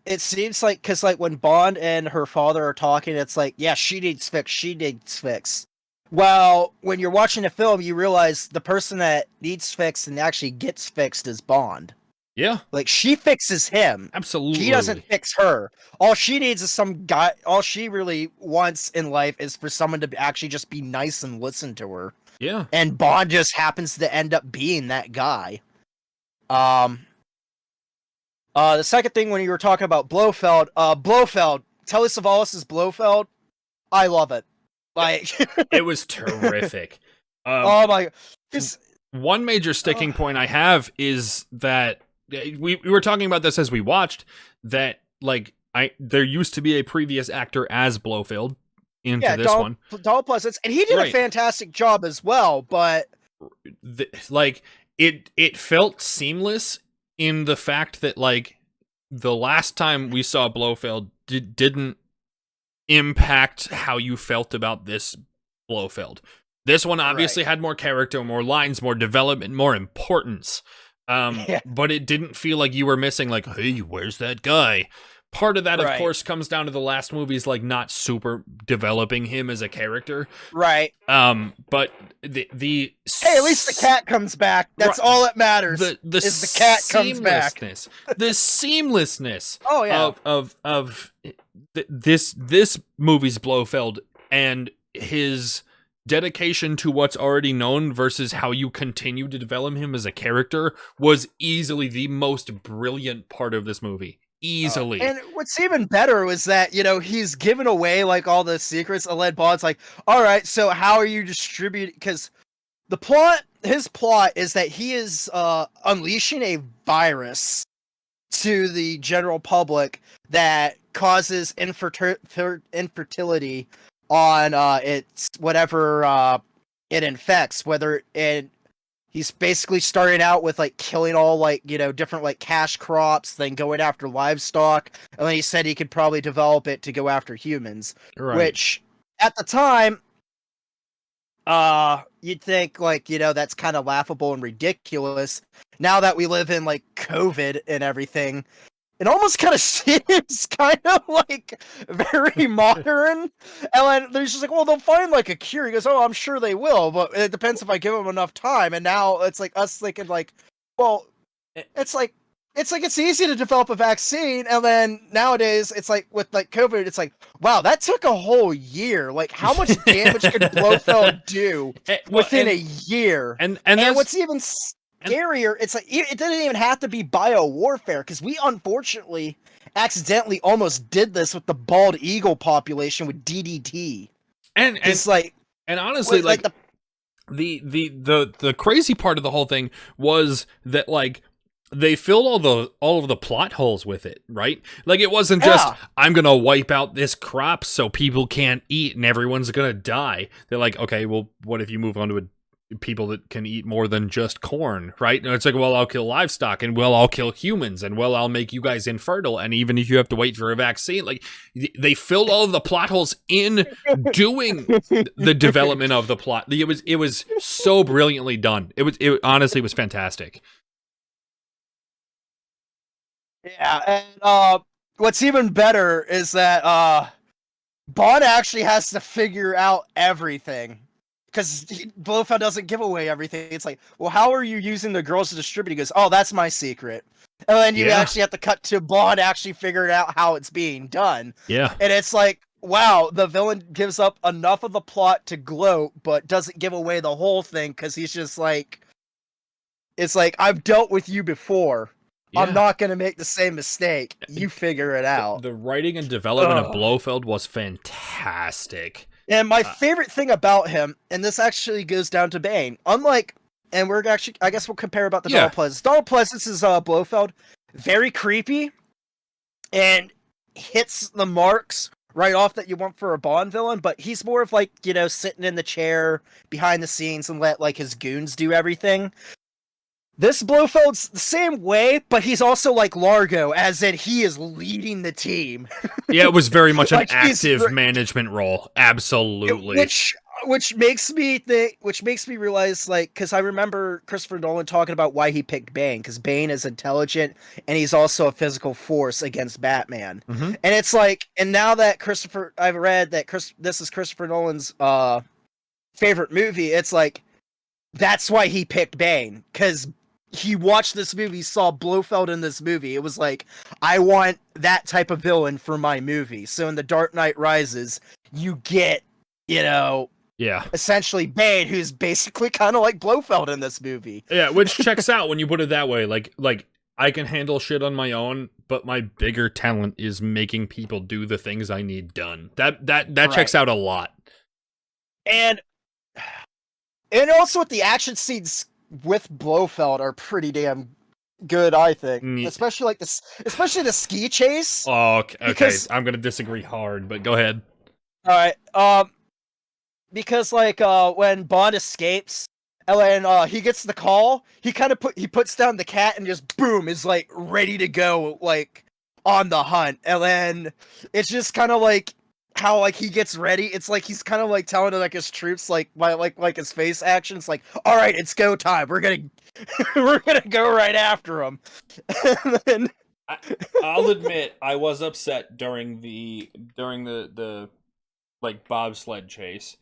it seems like because like when Bond and her father are talking, it's like, yeah, she needs fix. She needs fix. Well, when you're watching a film, you realize the person that needs fixed and actually gets fixed is Bond. Yeah, Like, she fixes him. absolutely. He doesn't fix her. All she needs is some guy. All she really wants in life is for someone to actually just be nice and listen to her. Yeah. And Bond just happens to end up being that guy. The second thing when you were talking about Blofeld, Telly Savalas' Blofeld, I love it. Like, It was terrific. oh my, this one major sticking point I have is that we were talking about this as we watched, that like there used to be a previous actor as Blofeld into this one. Donald Pleasance, and he did a fantastic job as well, but like it felt seamless in the fact that like the last time we saw Blofeld didn't impact how you felt about this Blofeld. This one obviously had more character, more lines, more development, more importance. But it didn't feel like you were missing, like, hey, where's that guy? Part of that, of course, comes down to the last movies, like, not super developing him as a character. Right. But the hey, at least the cat comes back. That's all that matters. The cat comes back. The seamlessness. Oh yeah. Of this movie's Blofeld and his dedication to what's already known versus how you continue to develop him as a character was easily the most brilliant part of this movie. Easily. And what's even better was that, he's given away like all the secrets, and then Bond's like, all right, so how are you distributing? Because his plot is that he is unleashing a virus to the general public that causes infertility on its whatever it infects, he's basically starting out with like killing all like different like cash crops, then going after livestock, and then he said he could probably develop it to go after humans, which at the time you'd think like that's kind of laughable and ridiculous. Now that we live in like COVID and everything, it almost kind of seems kind of like very modern. And then there's just like, well, they'll find like a cure. He goes, oh, I'm sure they will, but it depends if I give them enough time. And now it's like us thinking like, well, it's easy to develop a vaccine. And then nowadays it's like with like COVID, it's like, wow, that took a whole year. Like how much damage could Blofeld do within a year? And what's even scarier, it's like it didn't even have to be bio warfare, because we unfortunately accidentally almost did this with the bald eagle population with DDT. And honestly, like the crazy part of the whole thing was that like they filled all of the plot holes with it, right? Like it wasn't just I'm gonna wipe out this crop so people can't eat and everyone's gonna die. They're like, okay, well, what if you move on to people that can eat more than just corn, right? And it's like, well, I'll kill livestock, and well, I'll kill humans, and well, I'll make you guys infertile, and even if you have to wait for a vaccine, like they filled all of the plot holes in doing the development of the plot. It was so brilliantly done. It honestly was fantastic. Yeah, and what's even better is that Bond actually has to figure out everything. Because Blofeld doesn't give away everything. It's like, well, how are you using the girls to distribute? He goes, oh, that's my secret. And then you actually have to cut to Bond actually figuring out how it's being done. Yeah. And it's like, wow, the villain gives up enough of the plot to gloat, but doesn't give away the whole thing, because he's just like, it's like, I've dealt with you before. Yeah. I'm not going to make the same mistake. You figure it out. The writing and development of Blofeld was fantastic. And my favorite thing about him, and this actually goes down to Bane, unlike, and we're actually, I guess we'll compare about the Donald Pleasance. Donald Pleasance is Blofeld, very creepy, and hits the marks right off that you want for a Bond villain, but he's more of like, sitting in the chair behind the scenes and let like his goons do everything. This Blofeld's the same way, but he's also like Largo, as in he is leading the team. Yeah, it was very much an active management role. Absolutely. Which makes me realize, like, because I remember Christopher Nolan talking about why he picked Bane, because Bane is intelligent and he's also a physical force against Batman. Mm-hmm. And it's like, and now that I've read that this is Christopher Nolan's favorite movie, it's like, that's why he picked Bane, because he watched this movie, saw Blofeld in this movie. It was like, I want that type of villain for my movie. So in The Dark Knight Rises, you get, Yeah. essentially Bane, who's basically kind of like Blofeld in this movie. Yeah, which checks out when you put it that way. Like I can handle shit on my own, but my bigger talent is making people do the things I need done. That checks out a lot. And also with the action scenes with Blofeld are pretty damn good, I think. Especially the ski chase. Oh, okay. Because, I'm gonna disagree hard, but go ahead. Alright, because when Bond escapes, and he gets the call, he puts down the cat and just boom is like ready to go on the hunt. And then it's just kind of like how he gets ready. It's like he's kind of telling his troops by his face actions all right, it's go time. We're gonna go right after him. And then I'll admit I was upset during the bobsled chase.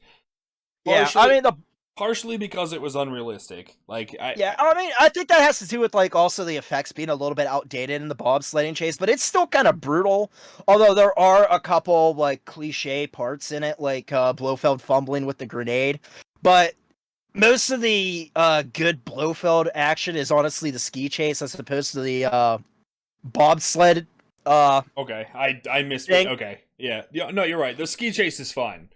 Partially because it was unrealistic. I think that has to do with also the effects being a little bit outdated in the bobsledding chase, but it's still kind of brutal. Although there are a couple cliche parts in it, Blofeld fumbling with the grenade. But most of the good Blofeld action is honestly the ski chase as opposed to the bobsled. Okay, I missed it. Okay, yeah, no, you're right. The ski chase is fine.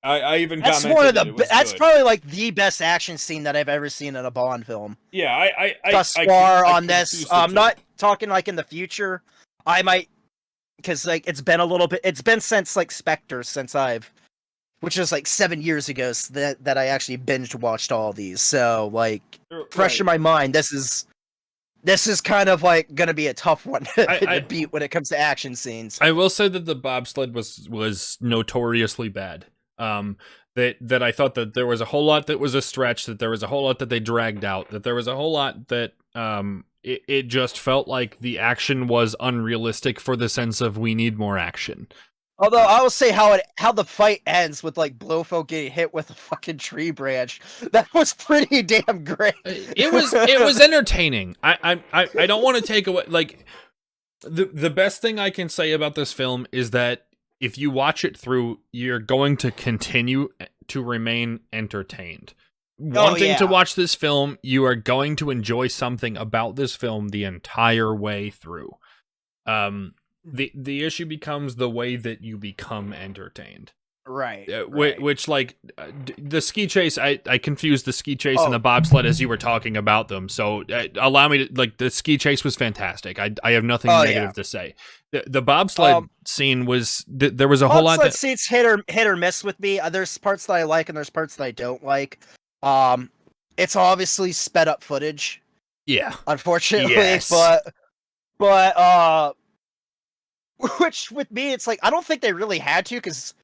I even commented that's probably the best action scene that I've ever seen in a Bond film. Yeah, I thus far on this. I'm not talking in the future. I might, because it's been a little bit. It's been since Spectre, which is 7 years ago that I actually binge watched all these. So fresh in my mind, this is kind of gonna be a tough one to beat when it comes to action scenes. I will say that the bobsled was notoriously bad. That I thought that there was a whole lot that was a stretch, that there was a whole lot that they dragged out, that there was a whole lot that it just felt like the action was unrealistic for the sense of we need more action. Although I will say how the fight ends with Blofeld getting hit with a fucking tree branch, that was pretty damn great. It was entertaining. I don't want to take away the best thing I can say about this film is that if you watch it through, you're going to continue to remain entertained. Wanting to watch this film, you are going to enjoy something about this film the entire way through. The issue becomes the way that you become entertained. Right. Which the ski chase, I confused the ski chase and the bobsled as you were talking about them. So allow me to, the ski chase was fantastic. I have nothing negative to say. The bobsled scene was, there was a whole lot that... scenes hit or miss with me. There's parts that I like and there's parts that I don't like. It's obviously sped up footage. Yeah. Unfortunately. Yes. But which with me, it's I don't think they really had to, because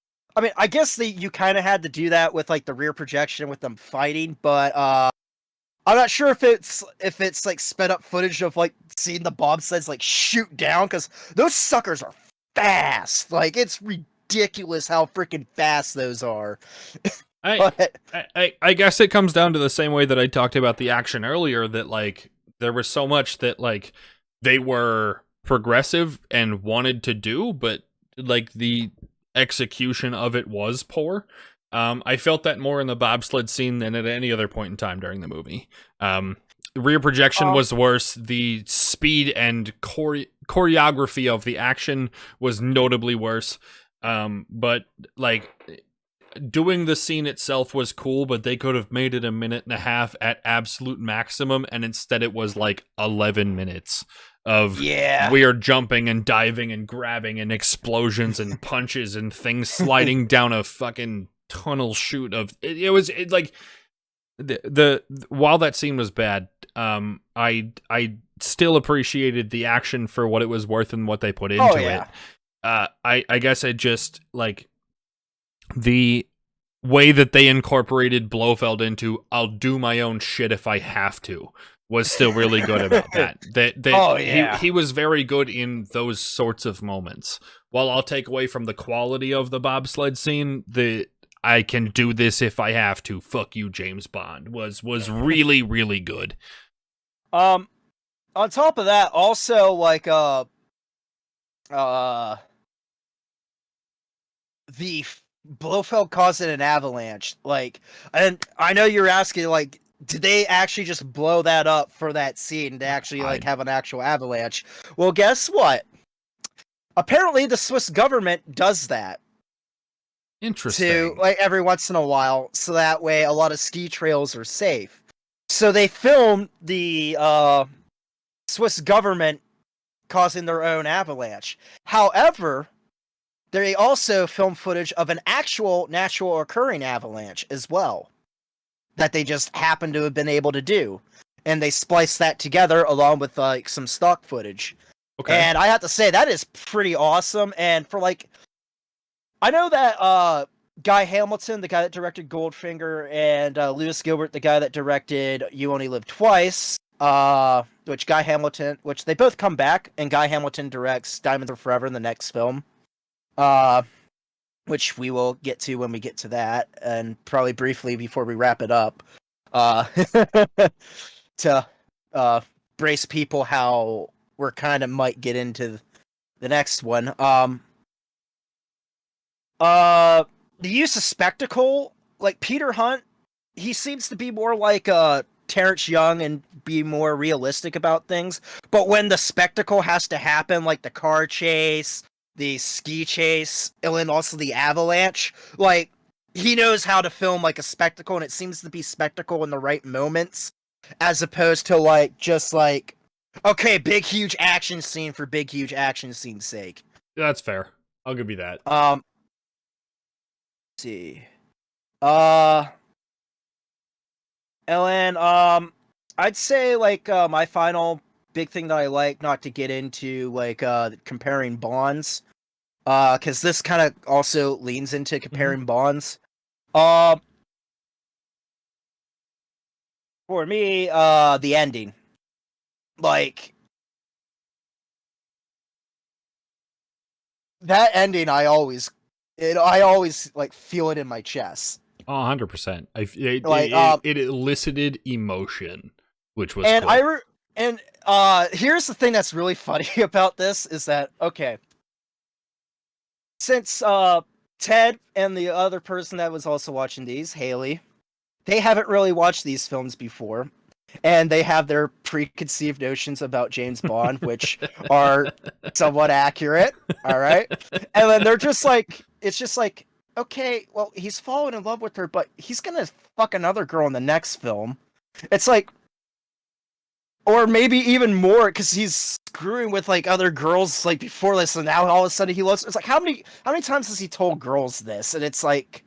I guess you kind of had to do that with the rear projection with them fighting, but I'm not sure if it's sped up footage of seeing the bobsleds shoot down, because those suckers are fast. It's ridiculous how freaking fast those are. I guess it comes down to the same way that I talked about the action earlier, that there was so much that they were progressive and wanted to do, but the execution of it was poor. I felt that more in the bobsled scene than at any other point in time during the movie. Rear projection was worse. The speed and choreography of the action was notably worse. But doing the scene itself was cool, but they could have made it 1.5 minutes at absolute maximum, and instead it was 11 minutes of weird jumping and diving and grabbing and explosions and punches and things sliding down a fucking tunnel chute of while that scene was bad, I still appreciated the action for what it was worth and what they put into it. I guess I just the way that they incorporated Blofeld into "I'll do my own shit if I have to" was still really good about that. He was very good in those sorts of moments. While I'll take away from the quality of the bobsled scene, I can do this if I have to. Fuck you, James Bond was really, really good. On top of that, also like the Blofeld causing an avalanche. Like, and I know you're asking, like, did they actually just blow that up for that scene to actually like have an actual avalanche? Well, guess what? Apparently, the Swiss government does that. Interesting. To like every once in a while, so that way a lot of ski trails are safe. So they filmed the Swiss government causing their own avalanche. However, they also filmed footage of an actual natural occurring avalanche as well, that they just happened to have been able to do, and they spliced that together along with like some stock footage. Okay. And I have to say that is pretty awesome. And for like, I know that Guy Hamilton, the guy that directed Goldfinger, and Lewis Gilbert, the guy that directed You Only Live Twice, which they both come back, and Guy Hamilton directs Diamonds Are Forever in the next film, which we will get to when we get to that, and probably briefly before we wrap it up, to brace people how we're kind of might get into the next one. The use of spectacle, like Peter Hunt, he seems to be more like Terrence Young and be more realistic about things. But when the spectacle has to happen, like the car chase, the ski chase, and then also the avalanche, like he knows how to film like a spectacle, and it seems to be spectacle in the right moments, as opposed to like just like, okay, big huge action scene for big huge action scene's sake. That's fair. I'll give you that. See. Ellen, I'd say like my final big thing that I like, not to get into like comparing Bonds, because this kind of also leans into comparing Bonds. For me, the ending, like that ending, I always like feel it in my chest. 100%. It elicited emotion, which was cool. Here's the thing that's really funny about this is that, okay, since Ted and the other person that was also watching these, Haley, they haven't really watched these films before, and they have their preconceived notions about James Bond, which are somewhat accurate, all right? And then they're just like, it's just like, okay, well, he's fallen in love with her, but he's gonna fuck another girl in the next film. It's like, or maybe even more, because he's screwing with like other girls like before this, and now all of a sudden he loves. It's like, how many times has he told girls this? And it's like,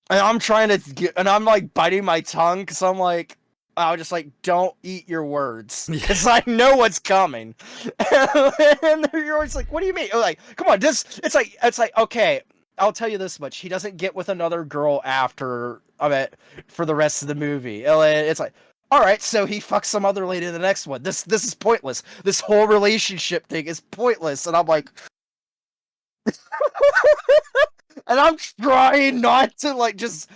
and I'm trying to get, and I'm like biting my tongue because I'm like, I just like, don't eat your words, because I know what's coming. And you're always like, what do you mean? Like, come on, it's like, okay, I'll tell you this much: he doesn't get with another girl after, for the rest of the movie. It's like, all right, so he fucks some other lady in the next one. This is pointless. This whole relationship thing is pointless, and I'm like. And I'm trying not to like just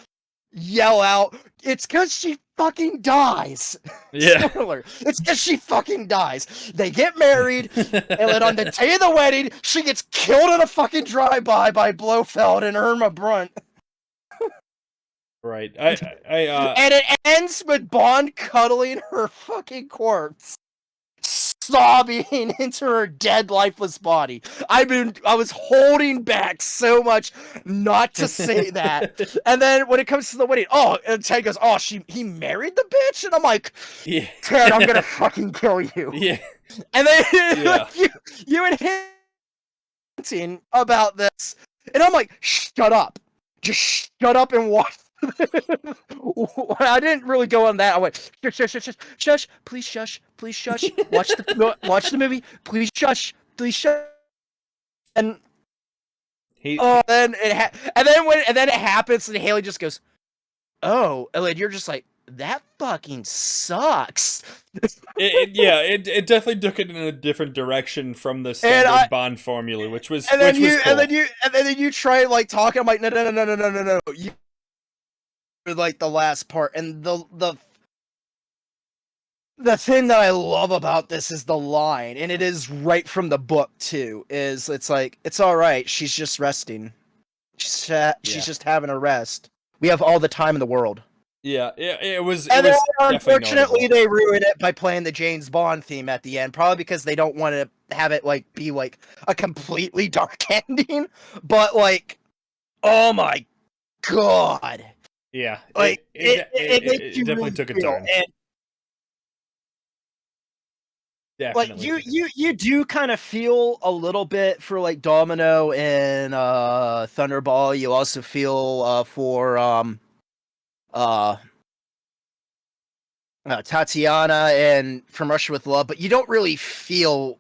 yell out, it's because she fucking dies. Yeah. Spoiler. It's because she fucking dies. They get married, and then on the day of the wedding, she gets killed in a fucking drive-by by Blofeld and Irma Brunt. Right. And it ends with Bond cuddling her fucking corpse, sobbing into her dead, lifeless body. I was holding back so much not to say that. And then when it comes to the wedding, and Ted goes, he married the bitch? And I'm like, yeah. Ted, I'm gonna fucking kill you. Yeah. And then like, you and him hinting about this, and I'm like, shut up. Just shut up and watch. I didn't really go on that. I went, shush, please shush, watch the movie, please shush, and then it happens, and Haley just goes, oh, and then you're just like, that fucking sucks. It definitely took it in a different direction from the standard Bond formula, which was cool. And then you try like talking. I'm like, no. You like the last part, and the thing that I love about this is the line, and it is right from the book too. Is it's like, it's all right. She's just resting. She's just having a rest. We have all the time in the world. Yeah, it was. And it was then, unfortunately, notable. they ruin it by playing the James Bond theme at the end, probably because they don't want to have it like be like a completely dark ending. But like, oh my god, yeah, like it definitely really took a turn. Definitely. Like you do kind of feel a little bit for like Domino and Thunderball. You also feel for Tatiana and From Russia with Love, but you don't really feel,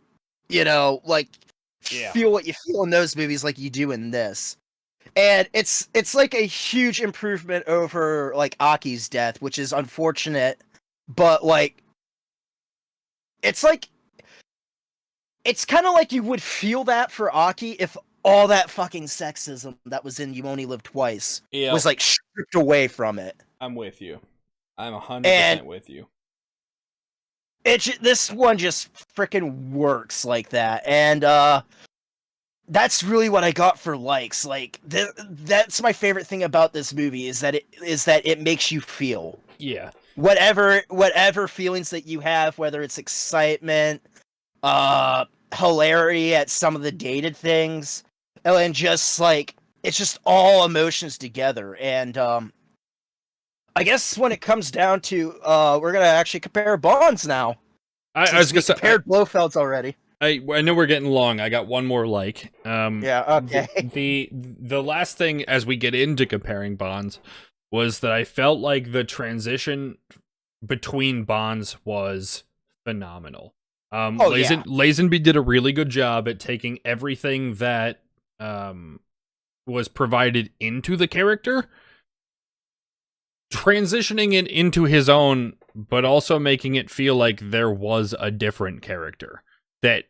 feel what you feel in those movies like you do in this. And it's like a huge improvement over like Aki's death, which is unfortunate, but like it's kind of like you would feel that for Aki if all that fucking sexism that was in You Only Live Twice was like stripped away from it. I'm with you. I'm 100% with you. This one just freaking works like that, and that's really what I got for likes. Like that's my favorite thing about this movie is that it makes you feel. Yeah. Whatever feelings that you have, whether it's excitement, hilarity at some of the dated things, and just like it's just all emotions together, and I guess when it comes down to, we're gonna actually compare Bonds now. I was gonna say compared Blofelds already. I know we're getting long. I got one more like. Yeah. Okay. The last thing as we get into comparing Bonds was that I felt like the transition between Bonds was phenomenal. Lazenby did a really good job at taking everything that was provided into the character, transitioning it into his own, but also making it feel like there was a different character. That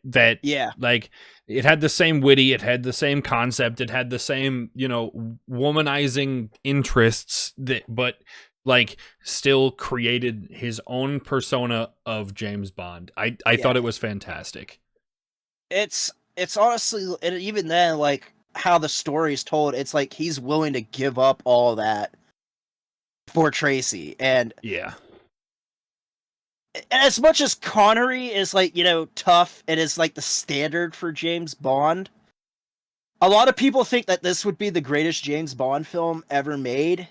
like it had the same witty, it had the same concept, it had the same, womanizing interests but like still created his own persona of James Bond. I thought it was fantastic. It's honestly, and even then, like how the story is told, it's like he's willing to give up all that for Tracy, and as much as Connery is like, tough and is like the standard for James Bond, a lot of people think that this would be the greatest James Bond film ever made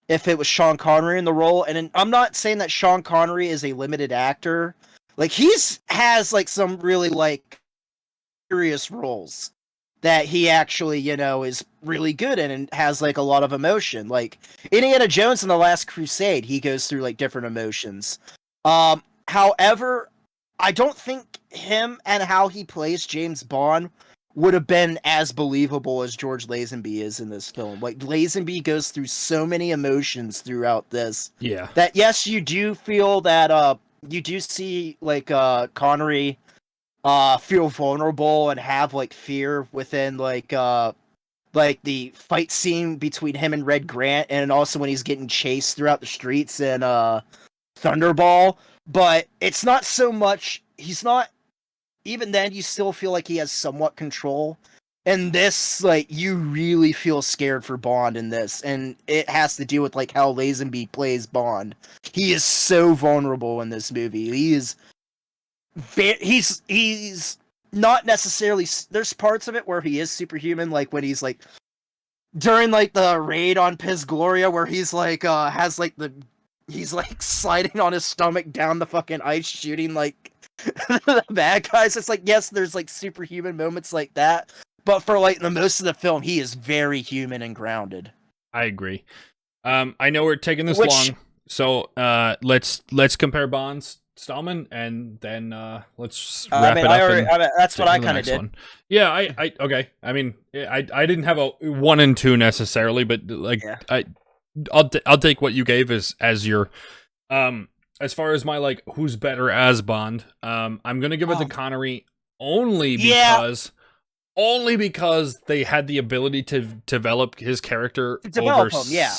if it was Sean Connery in the role. And I'm not saying that Sean Connery is a limited actor. Like has like some really like serious roles that he actually, is really good in and has like a lot of emotion. Like Indiana Jones in The Last Crusade, he goes through like different emotions. However, I don't think him and how he plays James Bond would have been as believable as George Lazenby is in this film. Like Lazenby goes through so many emotions throughout this. Yeah. That yes, you do feel that you do see like Connery feel vulnerable and have like fear within like the fight scene between him and Red Grant, and also when he's getting chased throughout the streets in Thunderball. But it's not so much, he's not, even then you still feel like he has somewhat control. And this, like, you really feel scared for Bond in this, and it has to do with like how Lazenby plays Bond. He is so vulnerable in this movie. He's not necessarily, there's parts of it where he is superhuman, like when he's like during like the raid on Piz Gloria, where he's like has like he's like sliding on his stomach down the fucking ice, shooting like the bad guys. It's like, yes, there's like superhuman moments like that, but for like the most of the film, he is very human and grounded. I agree. I know we're taking this long, so let's compare Bonds, Stahlman, and then let's wrap it up. That's what I kind of did. One. Yeah, I okay. I mean, I didn't have a 1 and 2 necessarily, but like I'll take what you gave as your as far as my like who's better as Bond. I'm gonna give it to Connery only Yeah. because they had the ability to develop his character over Develop him, yeah.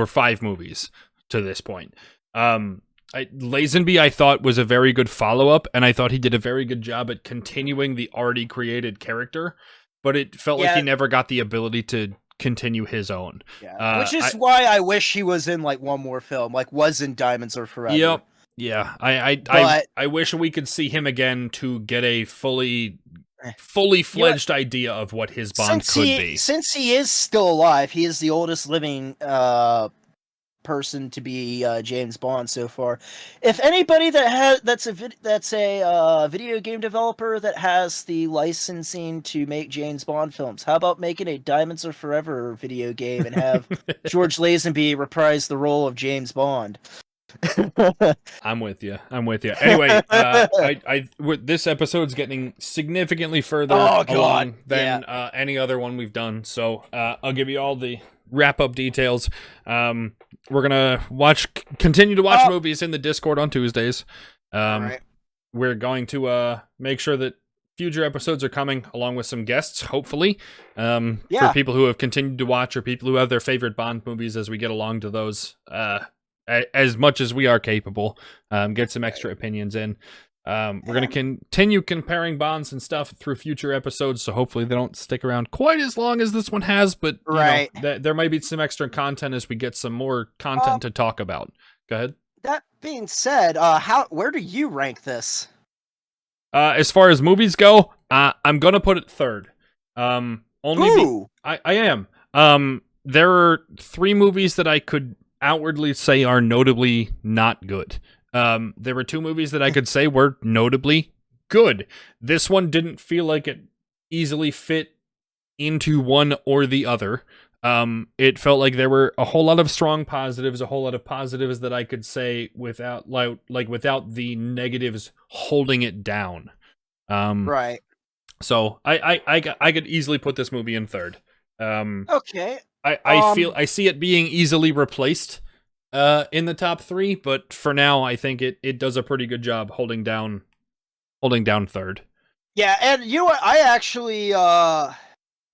5 movies to this point. Lazenby I thought was a very good follow-up, and I thought he did a very good job at continuing the already created character, but it felt like he never got the ability to continue his own. Yeah. Which is why I wish he was in like one more film, like was in Diamonds Are Forever. Yep. Yeah. I wish we could see him again to get a fully fledged idea of what his Bond could be. Since he is still alive, he is the oldest living person to be James Bond so far. If anybody that's a video game developer that has the licensing to make James Bond films, how about making a Diamonds Are Forever video game and have George Lazenby reprise the role of James Bond? I'm with you. Anyway, this episode's getting significantly further along than any other one we've done. So I'll give you all the wrap-up details. We're gonna continue to watch movies in the Discord on Tuesdays. Right. We're going to make sure that future episodes are coming along with some guests, hopefully. For people who have continued to watch or people who have their favorite Bond movies as we get along to those. As much as we are capable, get some extra opinions in. We're going to continue comparing Bonds and stuff through future episodes, so hopefully they don't stick around quite as long as this one has, but you know, there might be some extra content as we get some more content to talk about. Go ahead. That being said, where do you rank this? As far as movies go, I'm going to put it third. I am. There are 3 movies that I could outwardly say are notably not good. There were 2 movies that I could say were notably good. This one didn't feel like it easily fit into one or the other. It felt like there were a whole lot of strong positives, a whole lot of positives that I could say without without the negatives holding it down. Right. So I could easily put this movie in third. Okay. I see it being easily replaced in the top 3, but for now I think it does a pretty good job holding down third. Yeah, and you know what? I actually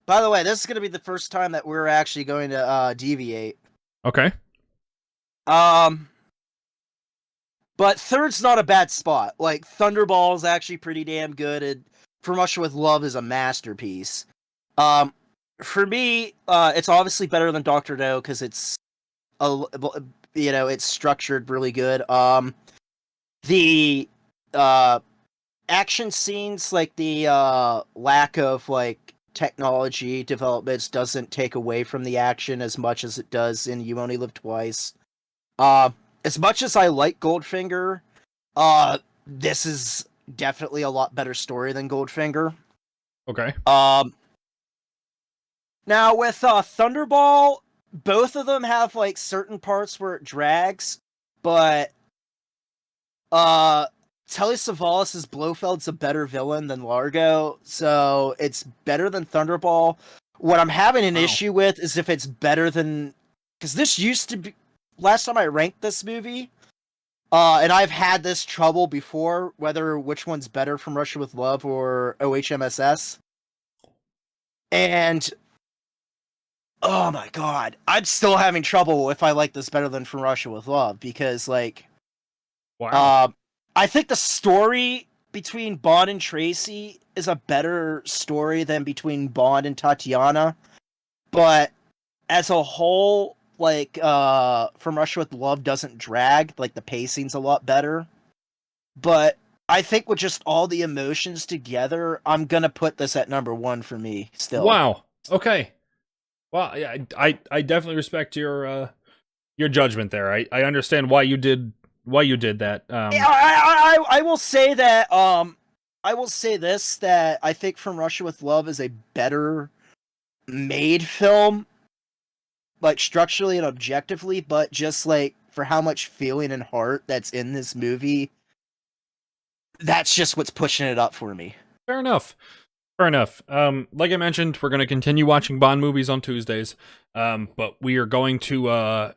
by the way, this is going to be the first time that we're actually going to deviate. Okay. But third's not a bad spot. Like Thunderball is actually pretty damn good, and From Russia with Love is a masterpiece. For me, it's obviously better than Dr. No because it's it's structured really good. The action scenes, like the lack of like technology developments, doesn't take away from the action as much as it does in You Only Live Twice. As much as I like Goldfinger, this is definitely a lot better story than Goldfinger. Okay. Now with Thunderball, both of them have like certain parts where it drags, but Telly Savalas' Blofeld's a better villain than Largo, so it's better than Thunderball. What I'm having an issue with is if it's better than, because this used to be last time I ranked this movie, and I've had this trouble before whether which one's better, From Russia with Love or OHMSS, and oh my god, I'm still having trouble if I like this better than From Russia with Love, because like, I think the story between Bond and Tracy is a better story than between Bond and Tatiana, but as a whole, like, From Russia with Love doesn't drag, like the pacing's a lot better, but I think with just all the emotions together, I'm gonna put this at number 1 for me still. Wow. Okay. Well, yeah, I definitely respect your judgment there. I understand why you did that. Yeah, I will say that I will say this, that I think From Russia with Love is a better made film, like structurally and objectively, but just like for how much feeling and heart that's in this movie, that's just what's pushing it up for me. Fair enough. Fair enough. Like I mentioned, we're going to continue watching Bond movies on Tuesdays, but we are going to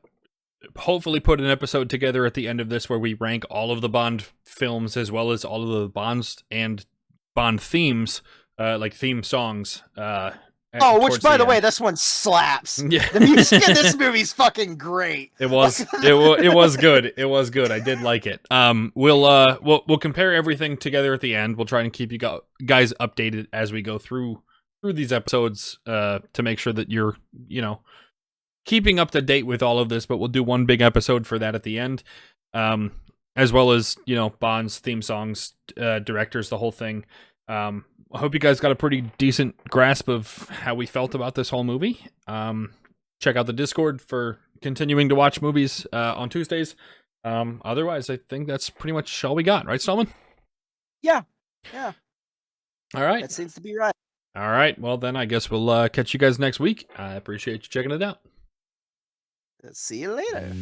hopefully put an episode together at the end of this where we rank all of the Bond films as well as all of the Bonds and Bond themes, like theme songs. Which, by the way, this one slaps. Yeah. The music in this movie's fucking great. It was good. It was good. I did like it. We'll compare everything together at the end. We'll try and keep you guys updated as we go through these episodes to make sure that you're, keeping up to date with all of this, but we'll do one big episode for that at the end. As well as, Bond's theme songs, directors, the whole thing. I hope you guys got a pretty decent grasp of how we felt about this whole movie. Check out the Discord for continuing to watch movies on Tuesdays. Otherwise, I think that's pretty much all we got, right, Stahlman? Yeah. All right. That seems to be right. All right. Well, then I guess we'll catch you guys next week. I appreciate you checking it out. See you later.